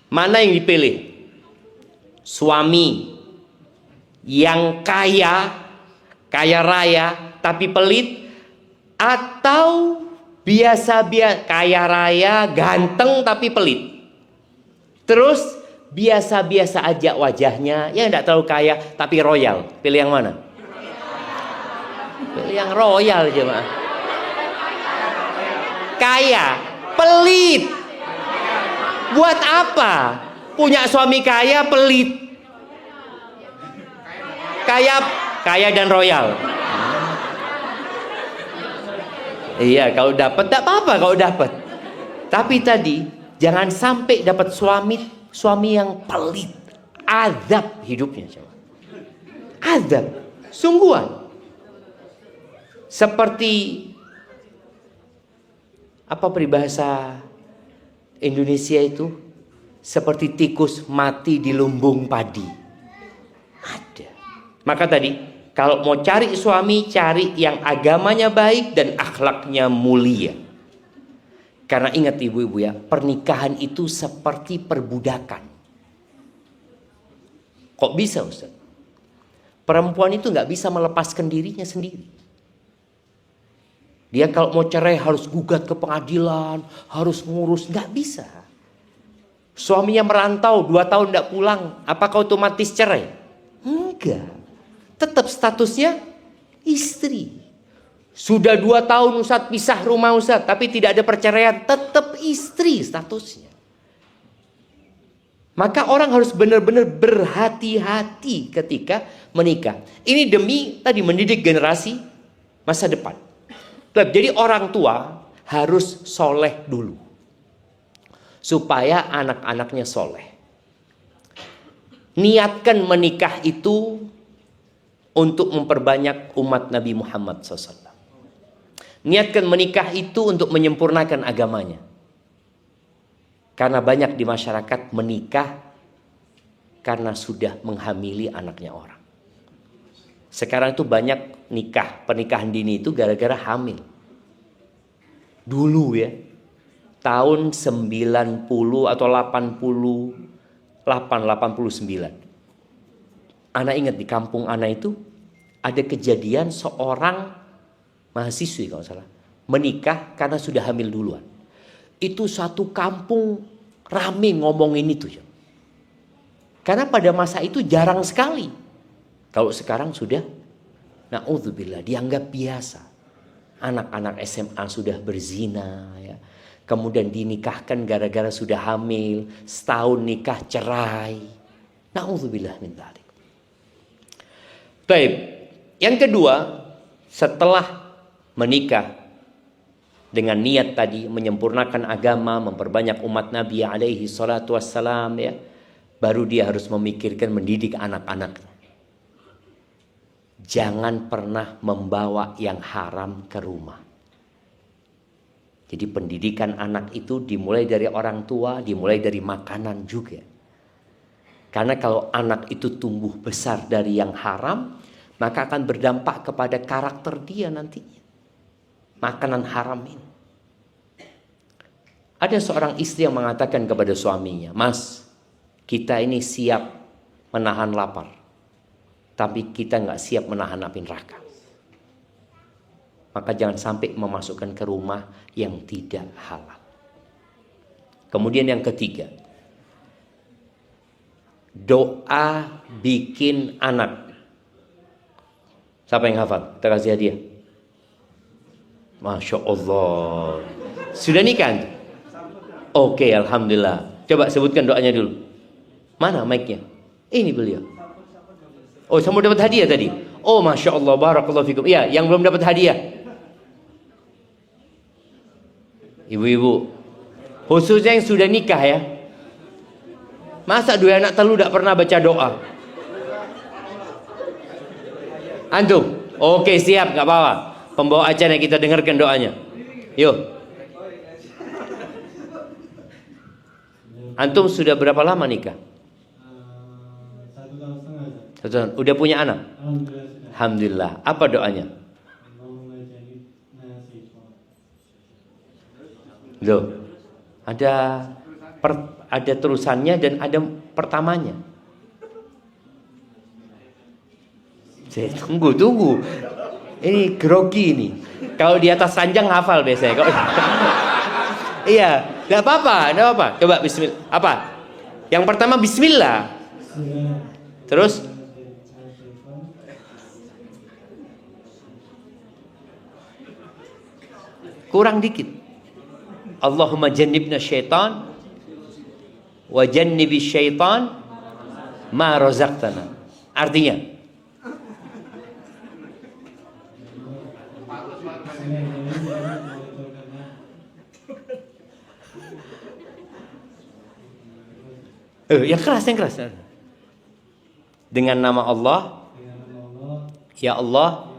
Speaker 1: Mana yang dipilih? Suami yang kaya raya tapi pelit, atau biasa-biasa kaya raya ganteng tapi pelit? Terus biasa-biasa aja wajahnya, ya enggak terlalu kaya tapi royal. Pilih yang mana? Pilih Yang royal jemaah. Kaya, pelit. Buat apa? Punya suami kaya, pelit. Kaya dan royal. Iya, kalau dapat tidak apa-apa kalau dapat. Tapi tadi jangan sampai dapat suami yang pelit. Azab hidupnya, coba. Azab, sungguhan. Seperti apa peribahasa Indonesia itu? Seperti tikus mati di lumbung padi. Ada. Maka tadi, kalau mau cari suami, cari yang agamanya baik dan akhlaknya mulia. Karena ingat ibu-ibu ya, pernikahan itu seperti perbudakan. Kok bisa Ustaz? Perempuan itu nggak bisa melepaskan dirinya sendiri. Dia kalau mau cerai harus gugat ke pengadilan, harus ngurus, nggak bisa. Suaminya merantau 2 tahun nggak pulang, apakah otomatis cerai? Enggak. Tetap statusnya istri. Sudah 2 tahun Ustaz pisah rumah Ustaz, tapi tidak ada perceraian, tetap istri statusnya. Maka orang harus benar-benar berhati-hati ketika menikah. Ini demi tadi mendidik generasi masa depan. Jadi orang tua harus soleh dulu. Supaya anak-anaknya soleh. Niatkan menikah itu untuk memperbanyak umat Nabi Muhammad SAW. Niatkan menikah itu untuk menyempurnakan agamanya. Karena banyak di masyarakat menikah karena sudah menghamili anaknya orang. Sekarang itu banyak pernikahan dini itu gara-gara hamil. Dulu ya, tahun 90 atau 89. Ana ingat di kampung Ana itu ada kejadian seorang mahasiswi kalau salah menikah karena sudah hamil duluan. Itu satu kampung rame ngomongin itu ya. Karena pada masa itu jarang sekali. Kalau sekarang sudah na'udzubillah dianggap biasa. Anak-anak SMA sudah berzina ya. Kemudian dinikahkan gara-gara sudah hamil, setahun nikah cerai. Na'udzubillah min dzalik. Baik. Yang kedua, setelah menikah dengan niat tadi menyempurnakan agama, memperbanyak umat Nabi alaihi salatu wassalam ya, baru dia harus memikirkan mendidik anak-anaknya. Jangan pernah membawa yang haram ke rumah. Jadi pendidikan anak itu dimulai dari orang tua, dimulai dari makanan juga. Karena kalau anak itu tumbuh besar dari yang haram, maka akan berdampak kepada karakter dia nantinya. Makanan haram ini. Ada seorang istri yang mengatakan kepada suaminya, "Mas, kita ini siap menahan lapar, tapi kita nggak siap menahan api neraka. Maka jangan sampai memasukkan ke rumah yang tidak halal." Kemudian yang ketiga, doa bikin anak. Siapa yang hafal? Kita kasih hadiah. Masya Allah. Sudah nikah? Oke, alhamdulillah. Coba sebutkan doanya dulu. Mana mic-nya? Ini beliau. Oh, kamu dapat hadiah tadi? Oh, Masya Allah, barakallahu fikum. Iya, yang belum dapat hadiah. Ibu-ibu, khususnya yang sudah nikah ya. Masa 2 anak telu tidak pernah baca doa? Antum? Oke, siap, nggak apa-apa. Pembawa acara kita dengarkan doanya. Yuk. Antum sudah berapa lama nikah?
Speaker 4: 1 tahun setengah.
Speaker 1: 1 tahun. Udah punya anak?
Speaker 4: Alhamdulillah sudah.
Speaker 1: Alhamdulillah. Apa doanya? Loh, ada terusannya dan ada pertamanya. Saya tunggu. Ini grogi ini. Kalau di atas ranjang hafal biasanya. Iya, tidak apa-apa. Coba bismillah. Apa? Yang pertama bismillah. Terus? kurang dikit. Allahumma jannibna syaitan wa jannibi syaitan ma razaqtana. Artinya, yang keras. Dengan nama Allah, ya Allah,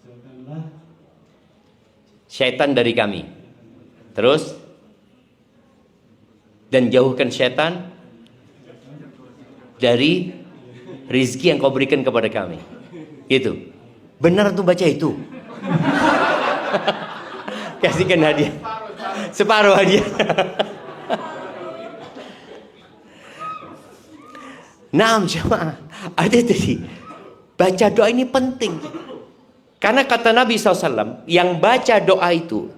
Speaker 4: jauhkanlah
Speaker 1: syaitan dari kami. Terus, dan jauhkan syaitan dari rizki yang kau berikan kepada kami. Gitu. Benar tuh baca itu. Kasihkan hadiah. Separuh hadiah. Naam jemaah. Ada tadi. Baca doa ini penting. Karena kata Nabi SAW, yang baca doa itu,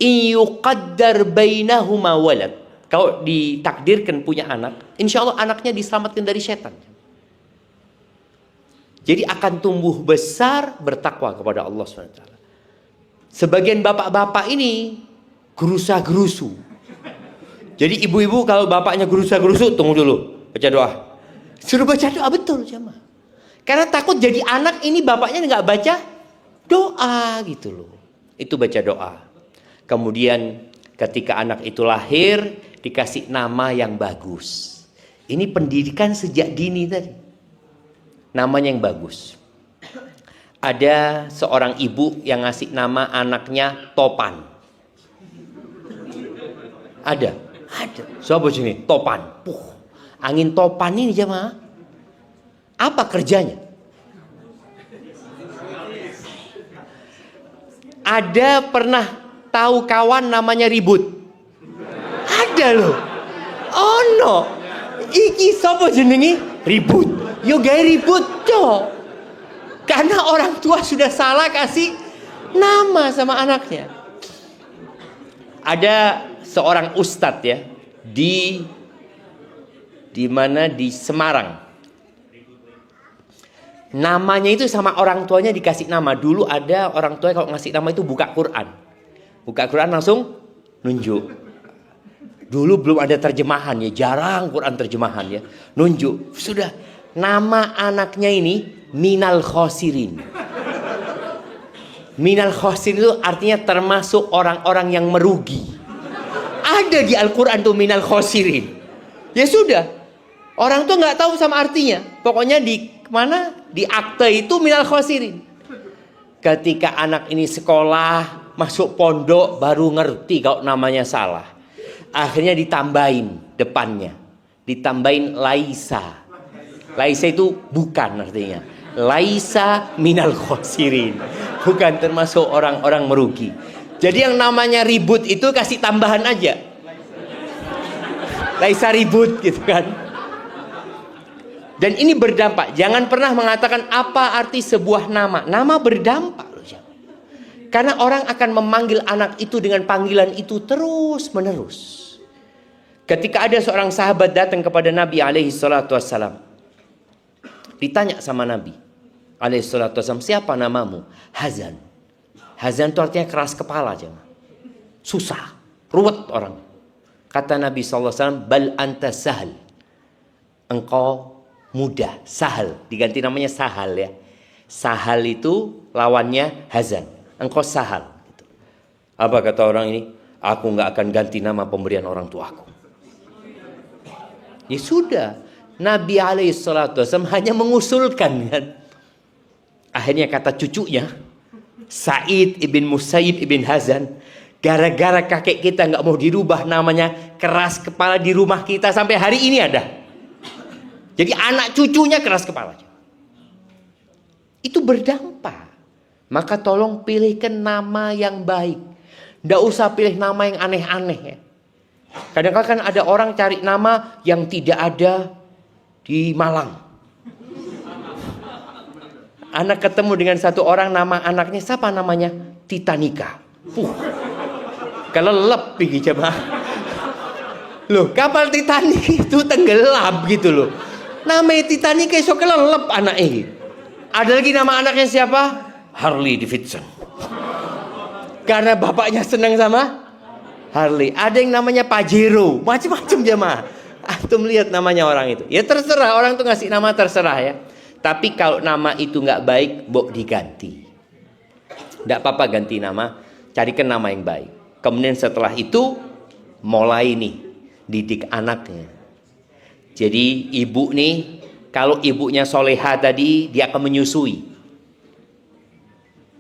Speaker 1: iyuqaddar bainahuma walad. Kalau ditakdirkan punya anak, insya Allah anaknya diselamatkan dari setan. Jadi akan tumbuh besar bertakwa kepada Allah SWT. Sebagian bapak-bapak ini gerusa-gerusu. Jadi ibu-ibu kalau bapaknya gerusa-gerusu, tunggu dulu, baca doa. Suruh baca doa, betul jemaah. Karena takut jadi anak ini bapaknya nggak baca doa gitu loh. Itu baca doa. Kemudian ketika anak itu lahir, dikasih nama yang bagus. Ini pendidikan sejak dini tadi. Namanya yang bagus. Ada seorang ibu yang ngasih nama anaknya Topan. Ada. Siapa sini? Topan. Angin topan ini jemaah. Apa kerjanya? Ada pernah tahu kawan namanya Ribut? Ada loh. Oh no. Iki sapa jenenge? Ribut. Yo gawe ribut yo. Karena orang tua sudah salah kasih nama sama anaknya. Ada seorang ustadz ya di mana di Semarang. Namanya itu sama orang tuanya dikasih nama. Dulu ada orang tua kalau ngasih nama itu buka Quran. Buka Quran langsung nunjuk. Dulu belum ada terjemahan ya, jarang Quran terjemahan ya. Nunjuk. Sudah nama anaknya ini Minal Khosirin. Minal Khosirin itu artinya termasuk orang-orang yang merugi. Ada di Al-Quran tuh Minal Khosirin. Ya sudah. Orang tuh nggak tahu sama artinya. Pokoknya di mana? Di akte itu Minal Khosirin. Ketika anak ini sekolah, masuk pondok, baru ngerti kalau namanya salah. Akhirnya ditambahin depannya. Ditambahin Laisa. Laisa itu bukan artinya. Laisa Minal Khosirin. Bukan termasuk orang-orang merugi. Jadi yang namanya Ribut itu kasih tambahan aja. Laisa Ribut gitu kan. Dan ini berdampak. Jangan pernah mengatakan apa arti sebuah nama. Nama berdampak loh. Karena orang akan memanggil anak itu dengan panggilan itu terus menerus. Ketika ada seorang sahabat datang kepada Nabi SAW, ditanya sama Nabi SAW, siapa namamu? Hazan. Hazan itu artinya keras kepala aja. Susah, ruwet orang. Kata Nabi SAW, bal anta sahal. Engkau mudah, sahal, diganti namanya sahal ya. Sahal itu lawannya hazan. Engkau sahal. Apa kata orang ini? Aku nggak akan ganti nama pemberian orang tuaku. Ya sudah, Nabi SAW hanya mengusulkan kan. Akhirnya kata cucunya, Sa'id ibn Musayyib ibn Hazan, gara-gara kakek kita nggak mau dirubah namanya, keras kepala di rumah kita sampai hari ini ada. Jadi anak cucunya keras kepala. Itu berdampak. Maka tolong pilihkan nama yang baik. Tidak usah pilih nama yang aneh-aneh ya. Kadang-kadang kan ada orang cari nama yang tidak ada di Malang. Anak ketemu dengan satu orang, nama anaknya siapa namanya? Titanica. Kelelep pergi coba. Loh, kapal Titanic itu tenggelam gitu loh. Namanya Titanic iso kelelep anaknya. Ada lagi nama anaknya siapa? Harley Davidson. Karena bapaknya senang sama Harley. Ada yang namanya Pajero, macam-macam jemaah. Antum lihat namanya orang itu. Ya terserah, orang tuh ngasih nama terserah ya. Tapi kalau nama itu nggak baik, bok diganti. Nggak apa-apa ganti nama, carikan nama yang baik. Kemudian setelah itu mulai nih didik anaknya. Jadi ibu nih, kalau ibunya soleha tadi, dia akan menyusui.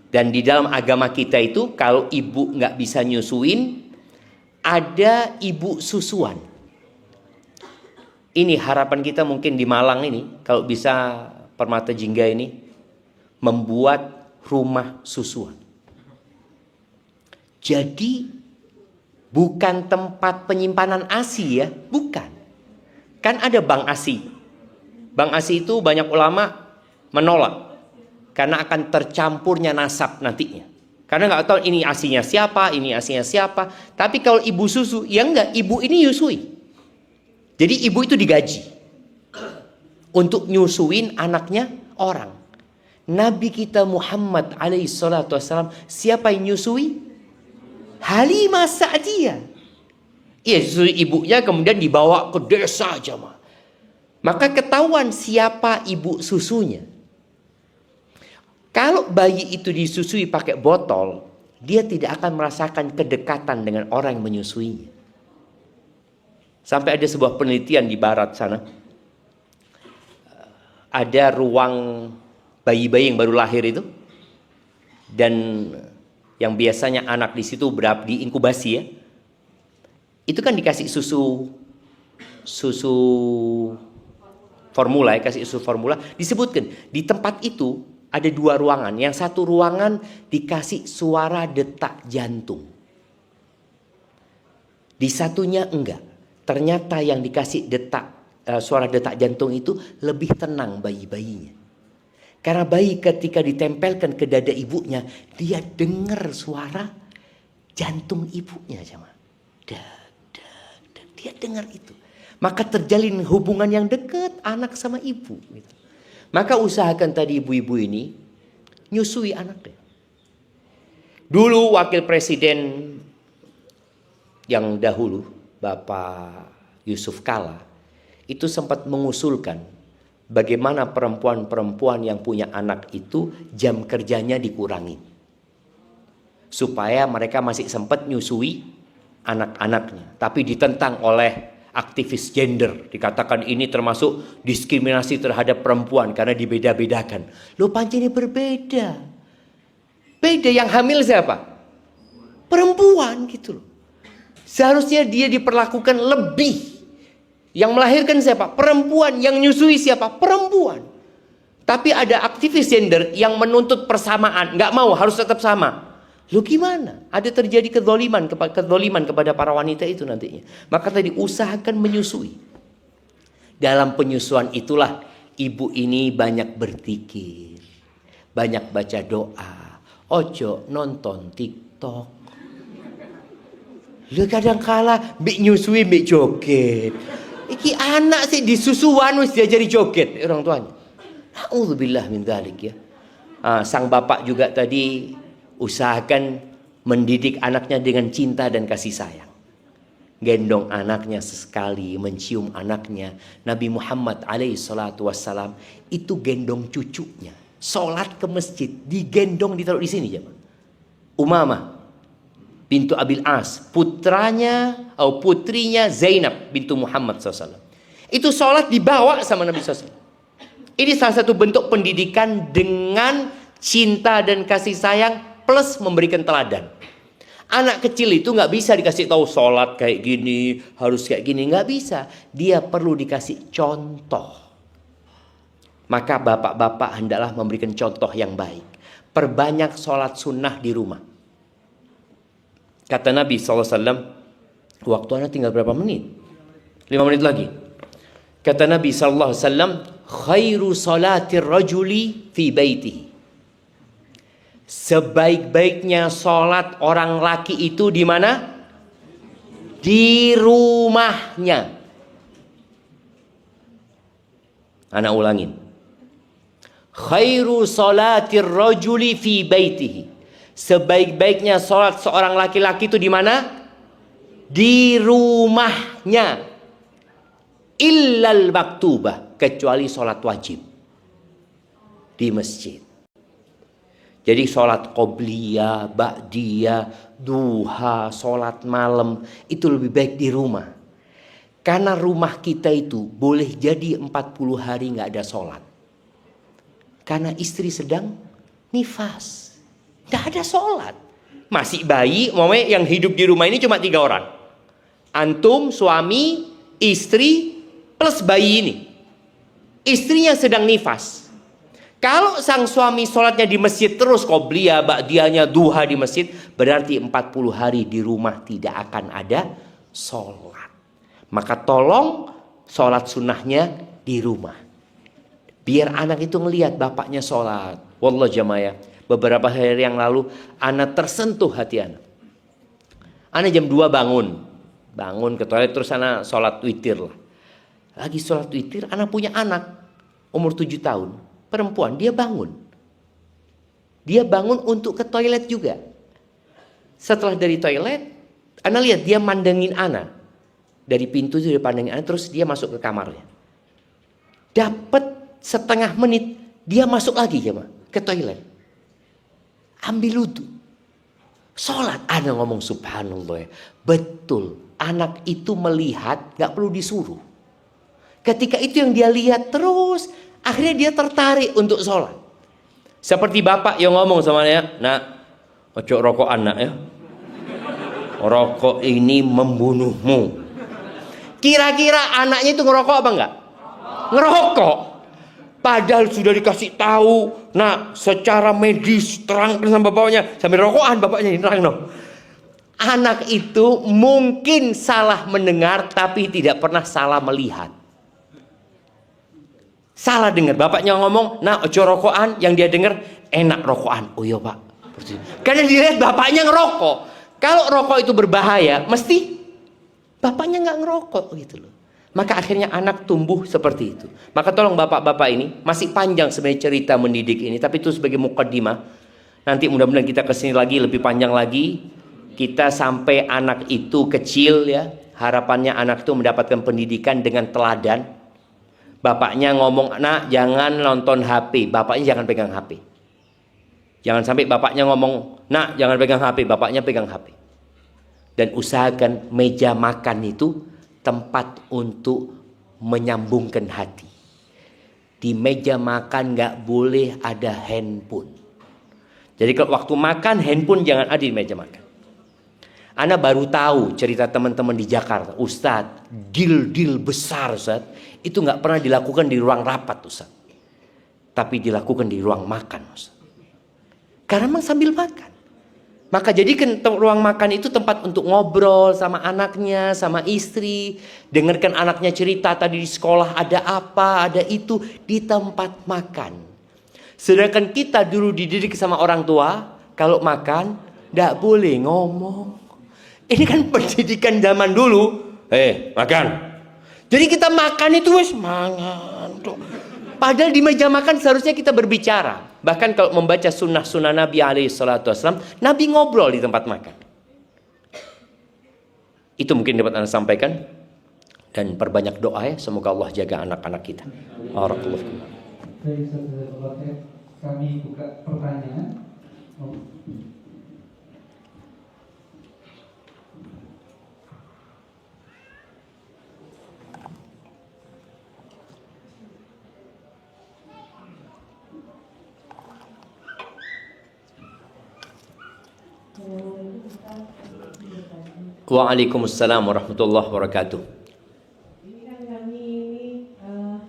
Speaker 1: Dan di dalam agama kita itu, kalau ibu nggak bisa nyusuin, ada ibu susuan. Ini harapan kita mungkin di Malang ini, kalau bisa Permata Jingga ini membuat rumah susuan. Jadi bukan tempat penyimpanan ASI ya, bukan. Kan ada bank ASI. Bank ASI itu banyak ulama menolak karena akan tercampurnya nasab nantinya. Karena nggak tahu ini ASInya siapa, ini ASInya siapa. Tapi kalau ibu susu, ya enggak, ibu ini nyusui. Jadi ibu itu digaji untuk nyusuin anaknya orang. Nabi kita Muhammad alaihi salatu wassalam, siapa yang nyusui? Halimah Sa'diyah. Iya, susui ibunya kemudian dibawa ke desa jemaah. Maka ketahuan siapa ibu susunya. Kalau bayi itu disusui pakai botol, dia tidak akan merasakan kedekatan dengan orang yang menyusuinya. Sampai ada sebuah penelitian di barat sana. Ada ruang bayi-bayi yang baru lahir itu. Dan yang biasanya anak di situ diinkubasi ya. Itu kan dikasih susu formula ya, kasih susu formula. Disebutkan di tempat itu ada 2 ruangan. Yang satu ruangan dikasih suara detak jantung. Di satunya enggak. Ternyata yang dikasih suara detak jantung itu lebih tenang bayi-bayinya. Karena bayi ketika ditempelkan ke dada ibunya, dia dengar suara jantung ibunya, jemaah. Dia dengar itu. Maka terjalin hubungan yang dekat anak sama ibu. Gitu. Maka usahakan tadi ibu-ibu ini nyusui anaknya. Dulu wakil presiden yang dahulu, Bapak Yusuf Kala, itu sempat mengusulkan bagaimana perempuan-perempuan yang punya anak itu jam kerjanya dikurangi. Supaya mereka masih sempat nyusui anak-anaknya. Tapi ditentang oleh aktivis gender. Dikatakan ini termasuk diskriminasi terhadap perempuan karena dibeda-bedakan. Loh pancene berbeda. Beda, yang hamil siapa? Perempuan gitu loh. Seharusnya dia diperlakukan lebih. Yang melahirkan siapa? Perempuan. Yang nyusui siapa? Perempuan. Tapi ada aktivis gender yang menuntut persamaan. Nggak mau, harus tetap sama. Lu gimana? Ada terjadi kezaliman kepada para wanita itu nantinya. Maka tadi usahakan menyusui. Dalam penyusuan itulah ibu ini banyak berzikir, banyak baca doa. Ojo nonton TikTok. Lu kadang kala mbik nyusui mbik joget. Iki anak sih disusuan wis diajari joget orang tuanya. Nauzubillah min dzalik ya. Sang bapak juga tadi usahakan mendidik anaknya dengan cinta dan kasih sayang. Gendong anaknya sesekali, mencium anaknya. Nabi Muhammad alaihi salatu wassalam itu gendong cucunya. Sholat ke masjid, digendong ditaruh di sini jemaah. Umamah bintu Abil As, putrinya Zainab bintu Muhammad SAW. Itu sholat dibawa sama Nabi SAW. Ini salah satu bentuk pendidikan dengan cinta dan kasih sayang plus memberikan teladan. Anak kecil itu nggak bisa dikasih tahu sholat kayak gini, harus kayak gini, nggak bisa. Dia perlu dikasih contoh. Maka bapak-bapak hendaklah memberikan contoh yang baik. Perbanyak sholat sunnah di rumah. Kata Nabi SAW, waktu anak tinggal berapa menit? 5 menit lagi. Kata Nabi SAW, khairu salatir rajuli fi baitihi. Sebaik-baiknya sholat orang laki itu di mana? Di rumahnya. Anak ulangin. Khairu salatir rajuli fi baitihi. Sebaik-baiknya sholat seorang laki-laki itu di mana? Di rumahnya. Illal maktubah, kecuali sholat wajib di masjid. Jadi sholat qobliyah, ba'diyah, duha, sholat malam itu lebih baik di rumah. Karena rumah kita itu boleh jadi 40 hari nggak ada sholat. Karena istri sedang nifas, nggak ada sholat. Masih bayi, yang hidup di rumah ini cuma 3 orang. Antum, suami, istri, plus bayi ini. Istrinya sedang nifas. Kalau sang suami sholatnya di masjid terus, qobliyah, ba'diyahnya, duha di masjid, berarti 40 hari di rumah tidak akan ada sholat. Maka tolong sholat sunnahnya di rumah. Biar anak itu ngelihat bapaknya sholat. Wallah jamaah, beberapa hari yang lalu anak tersentuh hati anak. Anak jam 2 bangun ke toilet, terus anak sholat witir lah. Lagi sholat witir, anak punya anak umur 7 tahun. Perempuan, dia bangun. Dia bangun untuk ke toilet juga. Setelah dari toilet, Ana lihat dia mandangin Ana. Dari pintu itu dia pandangin Ana, terus dia masuk ke kamarnya. Dapat setengah menit, dia masuk lagi ke toilet. Ambil wudu. Sholat. Ana ngomong subhanallah. Betul, anak itu melihat, gak perlu disuruh. Ketika itu yang dia lihat terus, akhirnya dia tertarik untuk sholat. Seperti bapak yang ngomong sama dia, nak, ojo rokok anak ya. Rokok ini membunuhmu. Kira-kira anaknya itu ngerokok apa enggak? Ngerokok. Padahal sudah dikasih tahu, nah secara medis terangkan sama bapaknya, sambil rokokan bapaknya ini terang no. Anak itu mungkin salah mendengar tapi tidak pernah salah melihat. Salah dengar, bapaknya ngomong, nah ojo rokokan, yang dia dengar enak rokokan. Oh iya pak. Karena dilihat bapaknya ngerokok. Kalau rokok itu berbahaya, mesti bapaknya nggak ngerokok gitu loh. Maka akhirnya anak tumbuh seperti itu. Maka tolong bapak-bapak ini, masih panjang sebenarnya cerita mendidik ini, tapi itu sebagai mukaddimah. Nanti mudah-mudahan kita kesini lagi lebih panjang lagi. Kita sampai anak itu kecil ya, harapannya anak itu mendapatkan pendidikan dengan teladan. Bapaknya ngomong, nak jangan nonton HP, bapaknya jangan pegang HP. Jangan sampai bapaknya ngomong, nak jangan pegang HP, bapaknya pegang HP. Dan usahakan meja makan itu tempat untuk menyambungkan hati. Di meja makan gak boleh ada handphone. Jadi kalau waktu makan, handphone jangan ada di meja makan. Ana baru tahu cerita teman-teman di Jakarta, Ustadz, deal besar Ustadz, itu nggak pernah dilakukan di ruang rapat Ustadz, tapi dilakukan di ruang makan Ustadz. Karena memang sambil makan. Maka jadikan ruang makan itu tempat untuk ngobrol sama anaknya, sama istri, dengarkan anaknya cerita tadi di sekolah ada apa, ada itu di tempat makan. Sedangkan kita dulu dididik sama orang tua, kalau makan nggak boleh ngomong. Ini kan pendidikan zaman dulu. Makan. Jadi kita makan itu wes mangan. Padahal di meja makan seharusnya kita berbicara. Bahkan kalau membaca sunnah-sunnah Nabi SAW, Nabi ngobrol di tempat makan. Itu mungkin dapat Anda sampaikan. Dan perbanyak doa ya. Semoga Allah jaga anak-anak kita. Barakallahu fikum.
Speaker 2: Baik, kami buka pertanyaan.
Speaker 1: Waalaikumsalam warahmatullahi wabarakatuh.
Speaker 5: Ini kan kami ini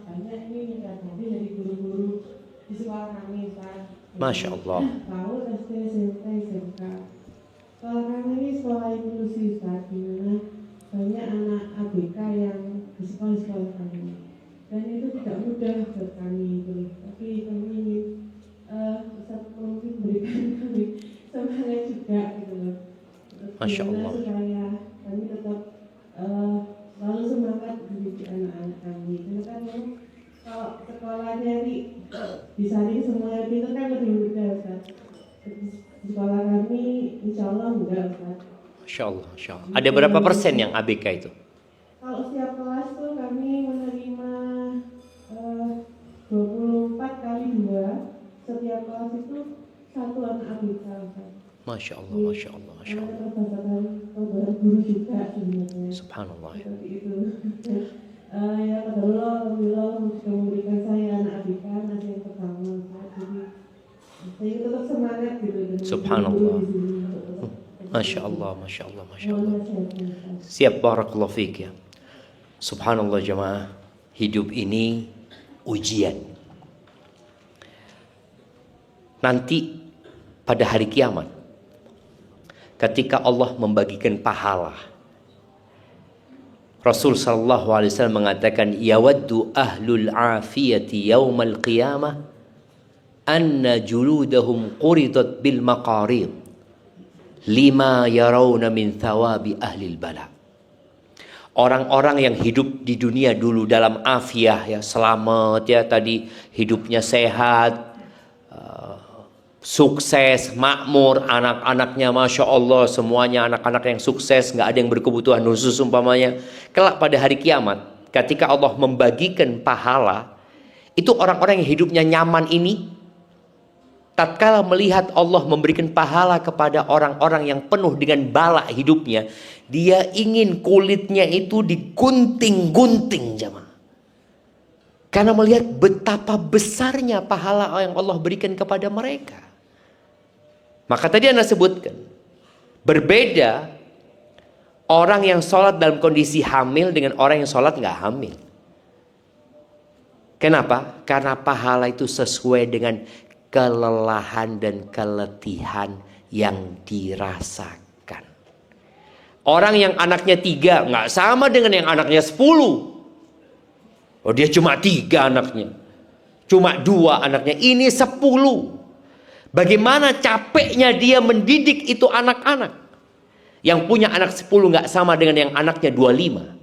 Speaker 5: banyak ini minta mobil dari guru-guru di sekolah kami Pak.
Speaker 1: Masya Allah.
Speaker 5: Tahu SD, SMP, SMK. Sekolah kami ini sekolah inklusi Pak, di mana banyak anak ABK yang di sekolah-sekolah kami. Dan itu tidak mudah buat kami itu. Tapi kami ingin Ustaz mungkin berikan kami semangat juga gitu loh.
Speaker 1: Masya Allah.
Speaker 5: Supaya kami tetap selalu semangat mendidik anak-anak kami. Karena kan kalau sekolahnya ini disaring semuanya pintar kan lebih mudah Ustaz. di sekolah kami insya Allah enggak Ustaz.
Speaker 1: Masya Allah, Masya Allah. Ada berapa persen yang ABK itu?
Speaker 5: Kalau setiap kelas tuh kami menerima 24 kali 2. Setiap kelas itu satu anak ABK Ustaz.
Speaker 1: Masya Allah, Masya Allah, Masya Allah.
Speaker 5: Ada perbataan guru juga sebenarnya.
Speaker 1: Subhanallah.
Speaker 5: Seperti itu. Ya Allah memberikan saya anak ABK anak yang pertama Ustaz. Jadi saya tetap semangat gitu. dengan
Speaker 1: Subhanallah.
Speaker 5: guru di sini untuk tetap-
Speaker 1: Masya Allah, Masya Allah, Masya
Speaker 5: Mohon
Speaker 1: Allah.
Speaker 5: nasihatnya, Ustaz.
Speaker 1: Siap, barakallahu fiik ya. Subhanallah jemaah, hidup ini ujian. Nanti pada hari kiamat, ketika Allah membagikan pahala, Rasul sallallahu alaihi wasallam mengatakan, yawaddu ahlul afiyati yaumal qiyamah anna juludahum quridat bil maqarid lima yarawna min thawabi ahlil bala. Orang-orang yang hidup di dunia dulu dalam afiah ya, selamat ya, tadi hidupnya sehat, sukses, makmur, anak-anaknya Masya Allah semuanya anak-anak yang sukses, nggak ada yang berkebutuhan khusus umpamanya. Kelak pada hari kiamat, ketika Allah membagikan pahala, itu orang-orang yang hidupnya nyaman ini, tatkala melihat Allah memberikan pahala kepada orang-orang yang penuh dengan bala hidupnya, dia ingin kulitnya itu digunting-gunting jemaah. Karena melihat betapa besarnya pahala yang Allah berikan kepada mereka. Maka tadi Anda sebutkan, berbeda orang yang sholat dalam kondisi hamil dengan orang yang sholat nggak hamil. Kenapa? Karena pahala itu sesuai dengan kelelahan dan keletihan yang dirasakan. Orang yang anaknya 3 nggak sama dengan yang anaknya 10. Oh, dia cuma 3 anaknya, cuma 2 anaknya, ini 10. Bagaimana capeknya dia mendidik itu anak-anak. Yang punya anak 10 nggak sama dengan yang anaknya 25.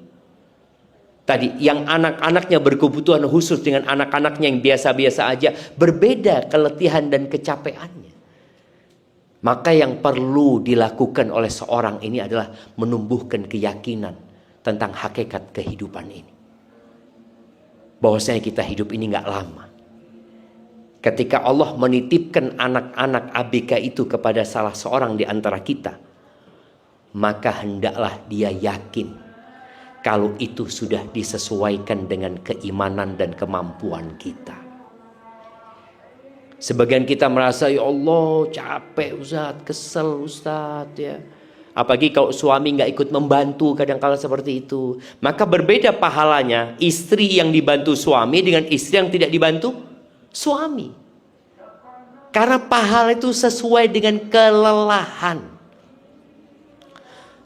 Speaker 1: Tadi yang anak-anaknya berkebutuhan khusus dengan anak-anaknya yang biasa-biasa aja, berbeda keletihan dan kecapeannya. Maka yang perlu dilakukan oleh seorang ini adalah menumbuhkan keyakinan tentang hakikat kehidupan ini. Bahwasanya kita hidup ini nggak lama. Ketika Allah menitipkan anak-anak ABK itu kepada salah seorang di antara kita, maka hendaklah dia yakin kalau itu sudah disesuaikan dengan keimanan dan kemampuan kita. Sebagian kita merasa, ya Allah capek Ustaz, kesel Ustaz ya. Apalagi kalau suami nggak ikut membantu kadang-kala seperti itu. Maka berbeda pahalanya istri yang dibantu suami dengan istri yang tidak dibantu suami. Karena pahala itu sesuai dengan kelelahan.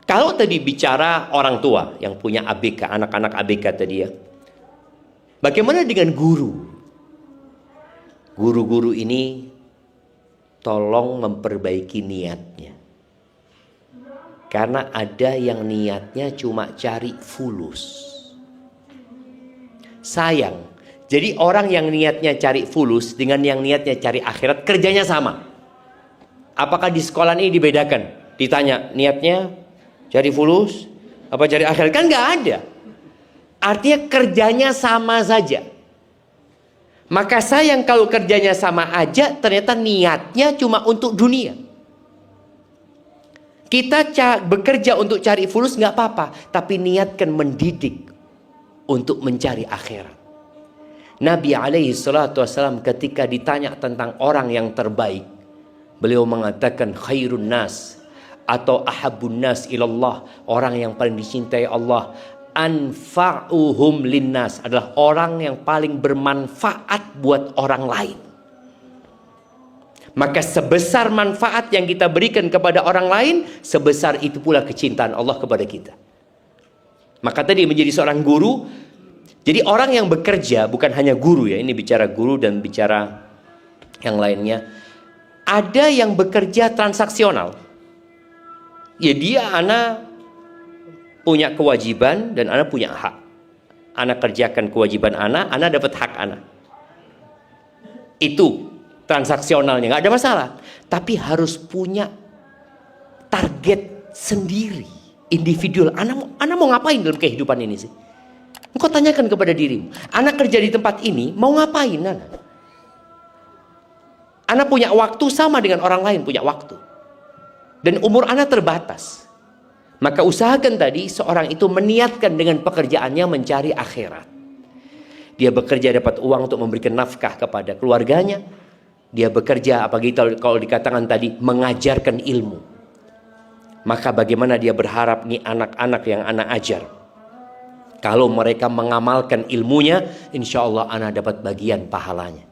Speaker 1: Kalau tadi bicara orang tua yang punya ABK, anak-anak ABK tadi ya. Bagaimana dengan guru? Guru-guru ini tolong memperbaiki niatnya. Karena ada yang niatnya cuma cari fulus. Sayang. Jadi orang yang niatnya cari fulus dengan yang niatnya cari akhirat kerjanya sama. Apakah di sekolah ini dibedakan? Ditanya niatnya cari fulus apa cari akhirat? Kan nggak ada. Artinya kerjanya sama saja. Maka sayang kalau kerjanya sama aja ternyata niatnya cuma untuk dunia. Kita bekerja untuk cari fulus nggak apa-apa, tapi niatkan mendidik untuk mencari akhirat. Nabi alaihi salatu wassalam ketika ditanya tentang orang yang terbaik, beliau mengatakan khairun nas atau ahabbun nas ilallah, orang yang paling dicintai Allah, anfa'uhum linnas, adalah orang yang paling bermanfaat buat orang lain. Maka sebesar manfaat yang kita berikan kepada orang lain, sebesar itu pula kecintaan Allah kepada kita. Maka tadi menjadi seorang guru, jadi orang yang bekerja bukan hanya guru ya, ini bicara guru dan bicara yang lainnya. Ada yang bekerja transaksional. Ya dia anak punya kewajiban dan anak punya hak. Anak kerjakan kewajiban anak dapat hak anak. Itu transaksionalnya, nggak ada masalah. Tapi harus punya target sendiri, individual. Anak mau ngapain dalam kehidupan ini sih? Engkau tanyakan kepada dirimu. Anak kerja di tempat ini mau ngapain, anak? Anak punya waktu sama dengan orang lain punya waktu. Dan umur anak terbatas. Maka usahakan tadi seorang itu meniatkan dengan pekerjaannya mencari akhirat. Dia bekerja dapat uang untuk memberikan nafkah kepada keluarganya. Dia bekerja, apalagi kalau dikatakan tadi, mengajarkan ilmu. Maka bagaimana dia berharap nih anak-anak yang anak ajar, kalau mereka mengamalkan ilmunya, insya Allah anak dapat bagian pahalanya.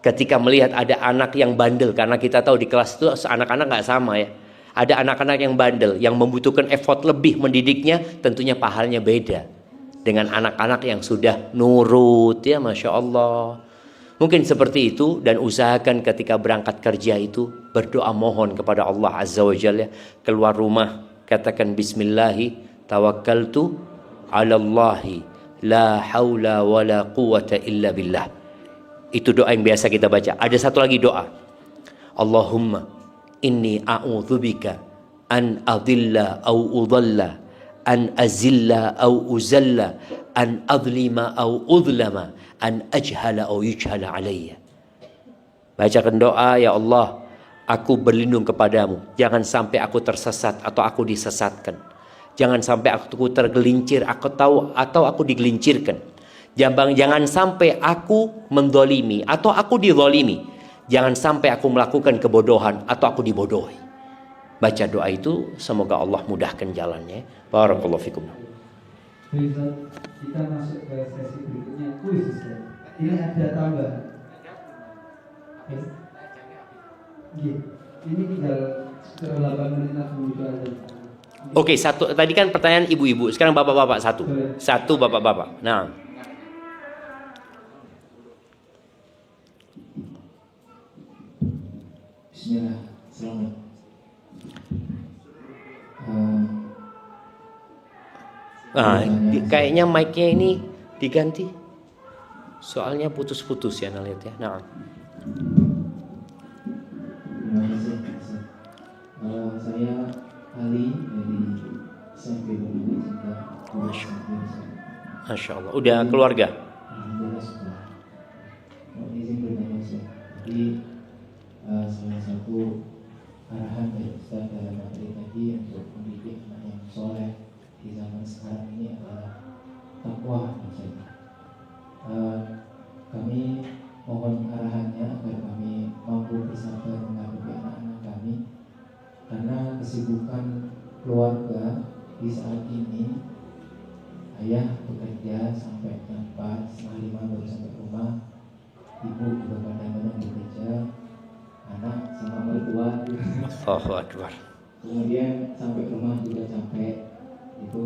Speaker 1: Ketika melihat ada anak yang bandel, karena kita tahu di kelas itu anak-anak nggak sama ya. Ada anak-anak yang bandel, yang membutuhkan effort lebih mendidiknya, tentunya pahalanya beda dengan anak-anak yang sudah nurut ya, Masya Allah. Mungkin seperti itu, dan usahakan ketika berangkat kerja itu berdoa mohon kepada Allah Azza wa Jalla. Keluar rumah katakan Bismillahi tawakkaltu ala Allahi la haula wa la quwata illa billah. Itu doa yang biasa kita baca. Ada satu lagi doa, Allahumma inni a'udzubika an adilla au udalla, an azilla au uzalla, an adlima au udlama, an ajhala au yujhala alayya. Bacakan doa, ya Allah, aku berlindung kepadamu, jangan sampai aku tersesat atau aku disesatkan. Jangan sampai aku tergelincir, atau aku digelincirkan. Jangan sampai aku mendolimi atau aku didolimi. Jangan sampai aku melakukan kebodohan atau aku dibodohi. Baca doa itu, semoga Allah mudahkan jalannya. Barakallahu fikum.
Speaker 2: Kita masuk ke sesi berikutnya, kuis. Ini ada tambahan. Ini tinggal 8 menit langsung aja.
Speaker 1: Oke, satu tadi kan pertanyaan ibu-ibu, sekarang bapak-bapak satu. Satu bapak-bapak. Nah.
Speaker 2: Bismillah, selamat.
Speaker 1: Kayaknya mic-nya ini diganti. Soalnya putus-putus ya, lihat ya. Nah.
Speaker 2: Terima kasih. Saya Ali dari SMP Bumi Cinta.
Speaker 1: Masya Allah. Udah keluarga?
Speaker 2: Alhamdulillah sudah. Mau izin bertanya saya. Jadi salah satu arahan dari Ustaz dalam materi tadi untuk mendidik anak yang soleh di zaman sekarang ini adalah takwa. Kami mohon arahannya agar kami mampu bersabar menghadapi anak-anak kami, karena kesibukan keluarga di saat ini, ayah bekerja sampai jam 4, setengah 5 baru sampai rumah, ibu juga kadang-kadang bekerja, anak sama mertua.
Speaker 1: Allahu Akbar.
Speaker 2: Kemudian sampai rumah juga capek itu.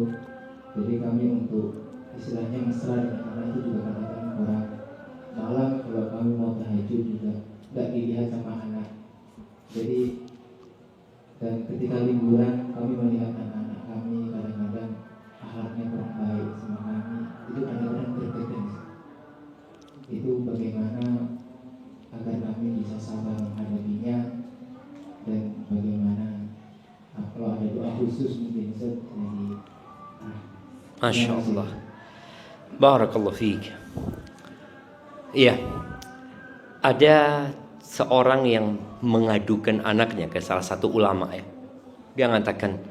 Speaker 2: Jadi kami untuk istilahnya mesra dengan anak itu juga kadang-kadang kurang. Malam kalau kami mau tahajud juga nggak dilihat sama anak. Jadi, dan ketika liburan kami melihat anak-anak kami kadang-kadang akhlaknya kurang baik sama kami, itu kadang-kadang tertekan. Itu bagaimana agar kami bisa sabar menghadapinya, dan bagaimana kalau ada doa khusus mungkin Ustaz dari
Speaker 1: Masya Allah. Barakallahu fiik. Iya. Ada seorang yang mengadukan anaknya ke salah satu ulama ya. Dia mengatakan,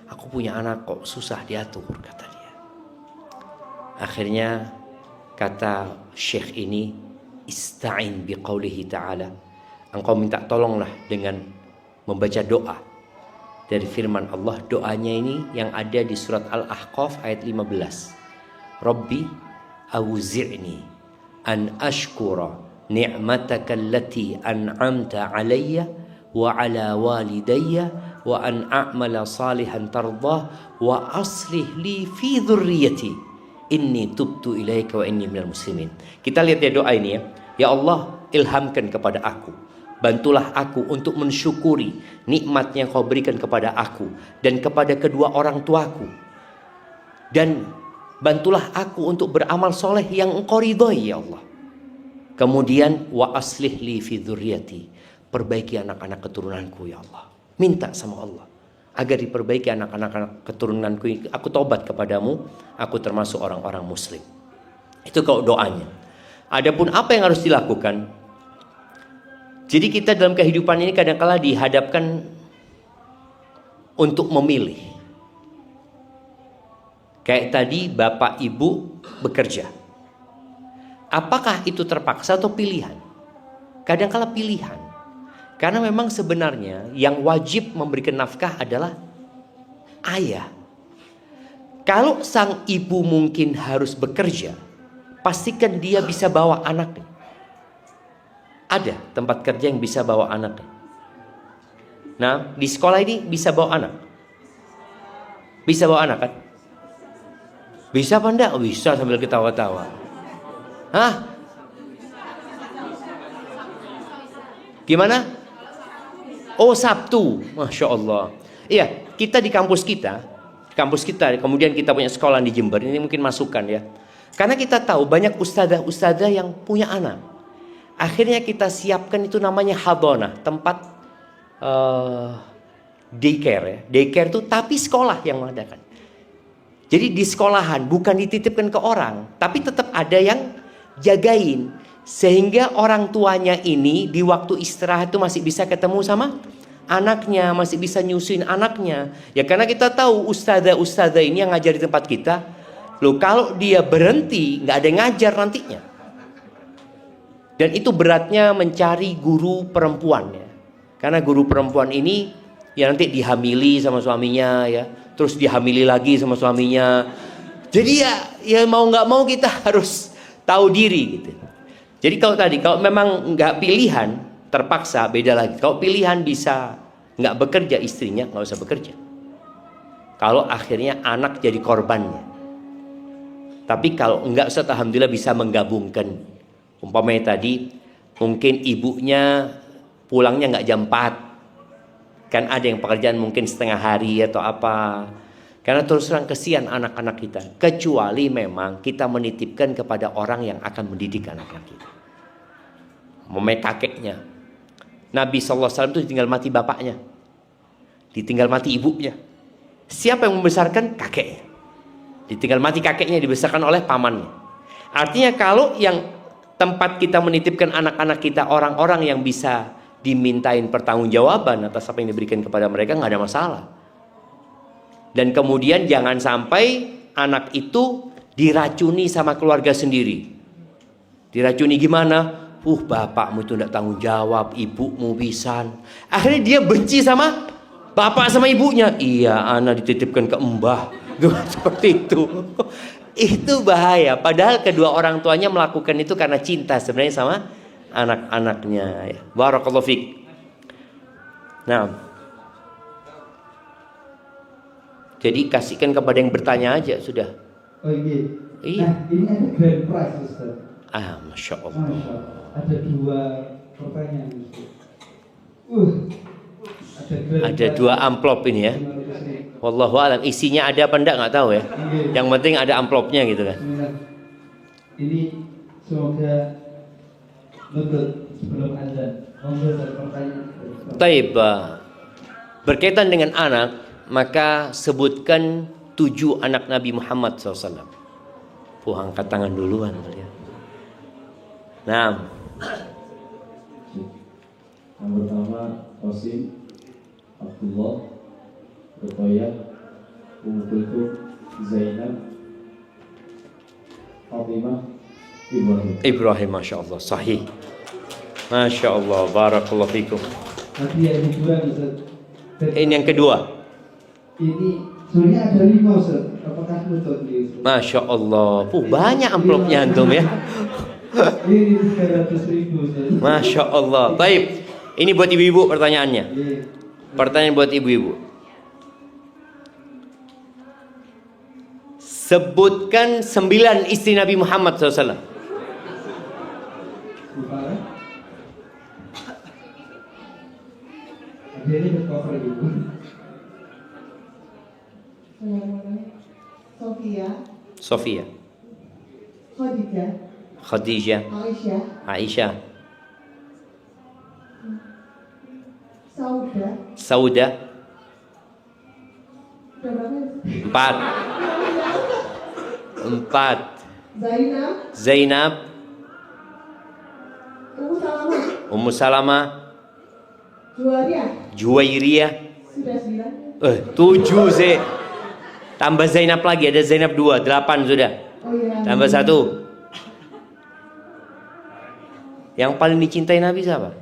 Speaker 1: aku punya anak kok susah diatur, kata dia. Akhirnya kata syekh ini, ista'in biqaulihi ta'ala. Engkau minta tolonglah dengan membaca doa dari firman Allah. Doanya ini yang ada di surat Al-Ahqaf ayat 15. Rabbi auzi'ni an ashkura ni'mataka allati an'amta alayya wa ala walidayya wa an a'mala salihan tardah wa aslih li fi dhurriyyati inni tubtu ilaika wa inni minal muslimin. Kita lihat ya doa ini ya. Ya Allah, ilhamkan kepada aku, bantulah aku untuk mensyukuri nikmat yang kau berikan kepada aku dan kepada kedua orang tuaku, dan bantulah aku untuk beramal soleh yang engkau ridhoi ya Allah. Kemudian wa aslih li fi dzurriyyati, perbaiki anak-anak keturunanku ya Allah. Minta sama Allah agar diperbaiki anak-anak keturunanku. Aku tobat kepadamu, aku termasuk orang-orang muslim. Itu kalau doanya. Adapun apa yang harus dilakukan? Jadi kita dalam kehidupan ini kadang-kala dihadapkan untuk memilih. Kayak tadi bapak ibu bekerja. Apakah itu terpaksa atau pilihan? Kadang-kala pilihan. Karena memang sebenarnya yang wajib memberikan nafkah adalah ayah. Kalau sang ibu mungkin harus bekerja, pastikan dia bisa bawa anaknya. Ada tempat kerja yang bisa bawa anaknya. Nah, di sekolah ini bisa bawa anak. Bisa bawa anak kan? Bisa apa enggak? Bisa sambil ketawa-tawa. Hah? Gimana? Oh, Sabtu. Masya Allah. Iya, kita di kampus kita, kemudian kita punya sekolah di Jember. Ini mungkin masukan ya. Karena kita tahu banyak ustadzah-ustadzah yang punya anak. Akhirnya kita siapkan itu namanya hadonah, tempat daycare ya. Daycare itu tapi sekolah yang mengadakan. Jadi di sekolahan, bukan dititipkan ke orang, tapi tetap ada yang jagain. Sehingga orang tuanya ini di waktu istirahat itu masih bisa ketemu sama anaknya, masih bisa nyusuin anaknya. Ya karena kita tahu ustadzah ini yang ngajar di tempat kita, loh kalau dia berhenti nggak ada yang ngajar nantinya. Dan itu beratnya mencari guru perempuan ya. Karena guru perempuan ini ya nanti dihamili sama suaminya ya, terus dihamili lagi sama suaminya. Jadi ya mau nggak mau kita harus tahu diri gitu. Jadi kalau memang nggak pilihan, terpaksa beda lagi. Kalau pilihan bisa nggak bekerja, istrinya nggak usah bekerja. Kalau akhirnya anak jadi korbannya. Tapi kalau nggak usah, alhamdulillah bisa menggabungkan. Umpamanya tadi mungkin ibunya pulangnya nggak jam 4. Kan ada yang pekerjaan mungkin setengah hari atau apa. Karena terus terang kesian anak-anak kita. Kecuali memang kita menitipkan kepada orang yang akan mendidik anak-anak kita. Umpamanya kakeknya. Nabi SAW itu ditinggal mati bapaknya. Ditinggal mati ibunya. Siapa yang membesarkan? Kakeknya. Ditinggal mati kakeknya, dibesarkan oleh pamannya. Artinya kalau yang tempat kita menitipkan anak-anak kita orang-orang yang bisa dimintain pertanggungjawaban atas apa yang diberikan kepada mereka, nggak ada masalah. Dan kemudian jangan sampai anak itu diracuni sama keluarga sendiri. Diracuni gimana? Bapakmu itu tidak tanggung jawab, ibumu pisan. Akhirnya dia benci sama bapak sama ibunya. Iya, anak dititipkan ke mbah. Seperti itu. Itu bahaya. Padahal kedua orang tuanya melakukan itu karena cinta sebenarnya sama anak-anaknya. Barakallahu fiik. Nah, jadi kasihkan kepada yang bertanya aja sudah.
Speaker 2: Oh iya.
Speaker 1: Iya.
Speaker 2: Nah, ini ada grand prize Ustaz.
Speaker 1: Masya Allah.
Speaker 2: Masya Allah. Ada 2 pertanyaan Ustaz.
Speaker 1: Ada 2 amplop ini ya. Wallahu a'lam. Isinya ada apa enggak nggak tahu ya. Yang penting ada amplopnya gitu kan.
Speaker 2: Ini semoga lutut sebelum azan. Monggo pertanyaan.
Speaker 1: Taib. Berkaitan dengan anak, maka sebutkan 7 anak Nabi Muhammad SAW. Angkat tangan duluan kalian. Nah.
Speaker 6: Yang pertama Qasim, Abdullah, Ruqayyah, Ummu Kulthum, Zainab, Fatimah,
Speaker 1: Ibrahim, Masya Allah, sahih. Masya Allah, barakallahu fikum.
Speaker 2: Nanti yang kedua Ustaz.
Speaker 1: Ini yang kedua.
Speaker 2: Ini sebenarnya ada 5 Ustaz. Apakah betul ini?
Speaker 1: Masya Allah. Banyak amplopnya antum ya.
Speaker 2: Ini 300.000 Ustaz.
Speaker 1: Masya Allah. Baik. Ini buat ibu-ibu pertanyaannya. Pertanyaan buat ibu-ibu. Sebutkan 9 istri Nabi Muhammad SAW.
Speaker 2: Ini bercover ibu.
Speaker 5: Sofia,
Speaker 1: Sofia,
Speaker 5: Khadijah,
Speaker 1: Khadijah,
Speaker 5: Aisyah,
Speaker 1: Aisyah,
Speaker 5: Sauda.
Speaker 1: Sauda.
Speaker 5: Udah berapa?
Speaker 1: Empat. Empat.
Speaker 5: Zainab,
Speaker 1: Zainab,
Speaker 5: Ummu Salamah,
Speaker 1: Ummu Salamah,
Speaker 5: Juwairiyah.
Speaker 1: Juwairiyah.
Speaker 5: Sudah 9.
Speaker 1: 7 sih. Tambah Zainab lagi, ada Zainab 2, 8 sudah.
Speaker 5: Oh iya.
Speaker 1: Tambah 1. Yang paling dicintai Nabi siapa?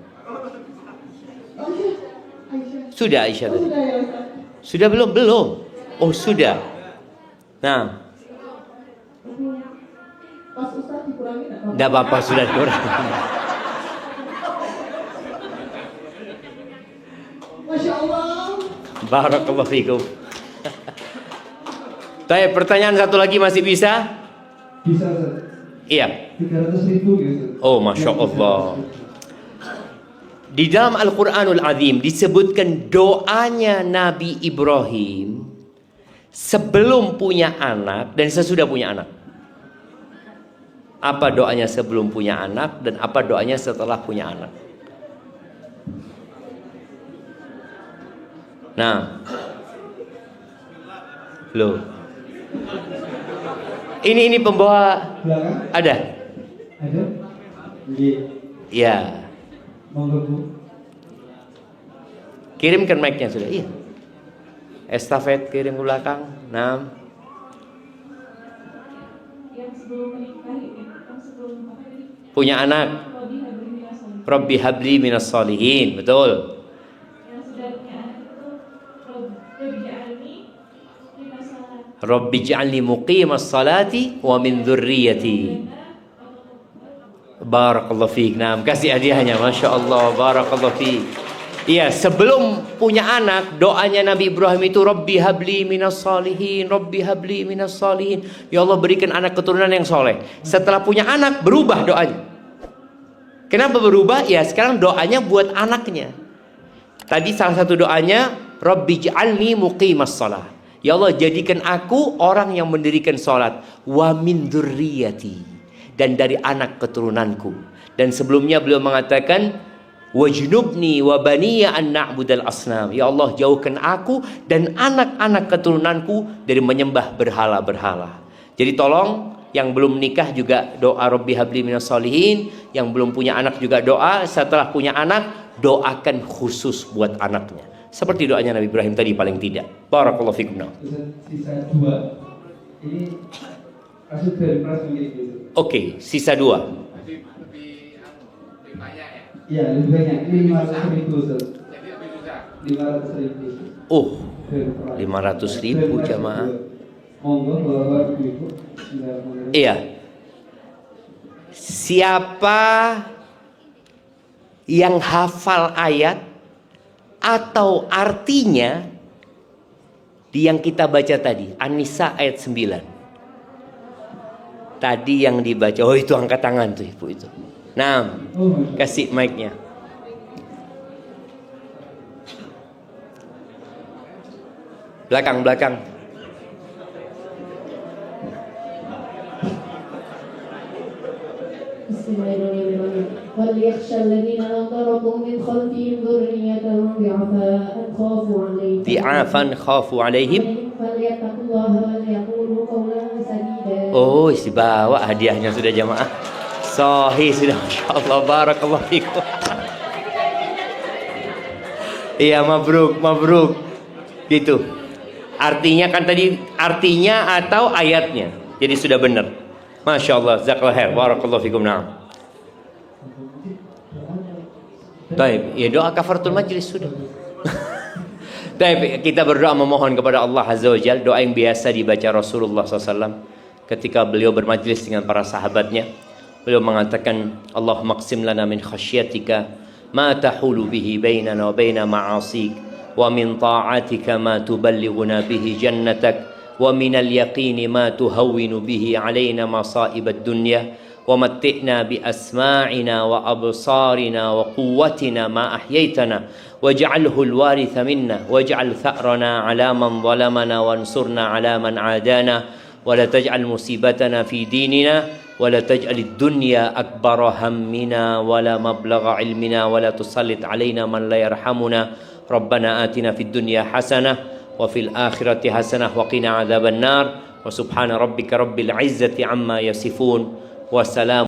Speaker 5: Oh iya, Aisyah.
Speaker 1: Sudah Aisyah
Speaker 5: Oh,
Speaker 1: tadi.
Speaker 5: sudah ya Ustaz.
Speaker 1: Sudah belum? Belum. Oh sudah. Nah,
Speaker 5: Pas Ustaz dikurangi enggak apa-apa?
Speaker 1: enggak apa-apa sudah kurang.
Speaker 5: Masya Allah.
Speaker 1: Barakallahu fikum. Baik, pertanyaan satu lagi masih bisa?
Speaker 4: Bisa Ustaz.
Speaker 1: Iya.
Speaker 4: 300.000 gitu.
Speaker 1: Oh, Masya Allah. Di dalam Al-Quranul Azim disebutkan doanya Nabi Ibrahim sebelum punya anak dan sesudah punya anak. Apa doanya sebelum punya anak dan apa doanya setelah punya anak? Nah, loh, ini pembawa
Speaker 4: Belakang
Speaker 1: ada?
Speaker 4: ada? Iya.
Speaker 1: Ya,
Speaker 4: Monggo Bu.
Speaker 1: kirimkan mic-nya sudah. Iya. Estafet kirim ke belakang. Nah,
Speaker 3: Yang sebelum menikah, yang sebelum
Speaker 1: punya anak. Rabbi habli minas solihin. Betul.
Speaker 3: yang sudah punya anak itu Rabbi ja'alni lima salat.
Speaker 1: Rabbi ja'alni muqimas salati wa min dzurriyyati. Barakallahu fiik. Nah, kasih hadiahnya. Masya Allah. Barakallahu fiik. Iya, sebelum punya anak, doanya Nabi Ibrahim itu Rabbi habli minas salihin, Rabbi habli minas salihin. Ya Allah, berikan anak keturunan yang soleh. Setelah punya anak, berubah doanya. Kenapa berubah? Ya, sekarang doanya buat anaknya. Tadi salah satu doanya Rabbi ja'alni muqimas shalah. Ya Allah, jadikan aku orang yang mendirikan salat. Wa min dzurriyyati, dan dari anak keturunanku. Dan sebelumnya beliau mengatakan wajnubni wa baniya an na'budal asnam. Ya Allah, jauhkan aku dan anak-anak keturunanku dari menyembah berhala-berhala. Jadi tolong yang belum nikah juga doa Rabbi habli minas solihin, yang belum punya anak juga doa, setelah punya anak doakan khusus buat anaknya. Seperti doanya Nabi Ibrahim tadi paling tidak. Barakallahu fikum.
Speaker 4: Sisa 2. Ini kasus dari pras gitu.
Speaker 1: Oke, sisa 2.
Speaker 4: Iya, lebih banyak. Ini 500.000 Ustaz. 500.000.
Speaker 1: Oh, 500.000 jamaah.
Speaker 4: Monggo Bapak Ibu. Bismillahirrahmanirrahim.
Speaker 1: Iya. Siapa yang hafal ayat atau artinya di yang kita baca tadi, An-Nisa ayat 9. Tadi yang dibaca, oh itu angkat tangan tuh Ibu itu. Nah, kasih mic-nya. Belakang.
Speaker 7: Bismillahirrahmanirrahim. وَلْيَخْشَى الَّذِينَ لَوْ تَرَكُوا مِنْ خَلْفِهِمْ ذُرِّيَّةً ضِعَافًا خَافُوا عَلَيْهِمْ فَلْيَتَّقُوا اللَّهَ وَلْيَقُولُوا قَوْلًا سَدِيدًا.
Speaker 1: Oh, dibawa hadiahnya sudah jamaah. Sahih sudah, Masya Allah. Barakallahu fikum. Iya, mabruk. Gitu. Artinya kan tadi artinya atau ayatnya. Jadi sudah benar. Masya Allah. Jazakallahu khair. Barakallahu fikum. Na'am. Baik, ya doa kafaratul majlis sudah. Baik, kita berdoa memohon kepada Allah Azza wa Jalla, doa yang biasa dibaca Rasulullah SAW ketika beliau bermajlis dengan para sahabatnya. Beliau mengatakan, Allahumma qsim lana min khasyatika ma tahulu bihi bainana wa baina ma'asik, wa min ta'atika ma tuballighuna bihi jannatak, wa min al-yaqini ma tuhawwinu bihi alaina masa'ib ad-dunya, wa matti'na bi asma'ina wa absarina wa quwwatina ma ahyaytana waj'alhu al-waritha minna waj'al tha'rana 'ala man zalamana wansurna 'ala man 'adana wa la taj'al musibatana fi dinina ولا تجعل الدنيا أكبر همنا ولا مبلغ علمنا ولا تسلط علينا من لا يرحمنا ربنا آتنا في الدنيا حسنة وفي الآخرة حسنة وقنا عذاب النار وسبحان ربك رب العزة عما يصفون وسلام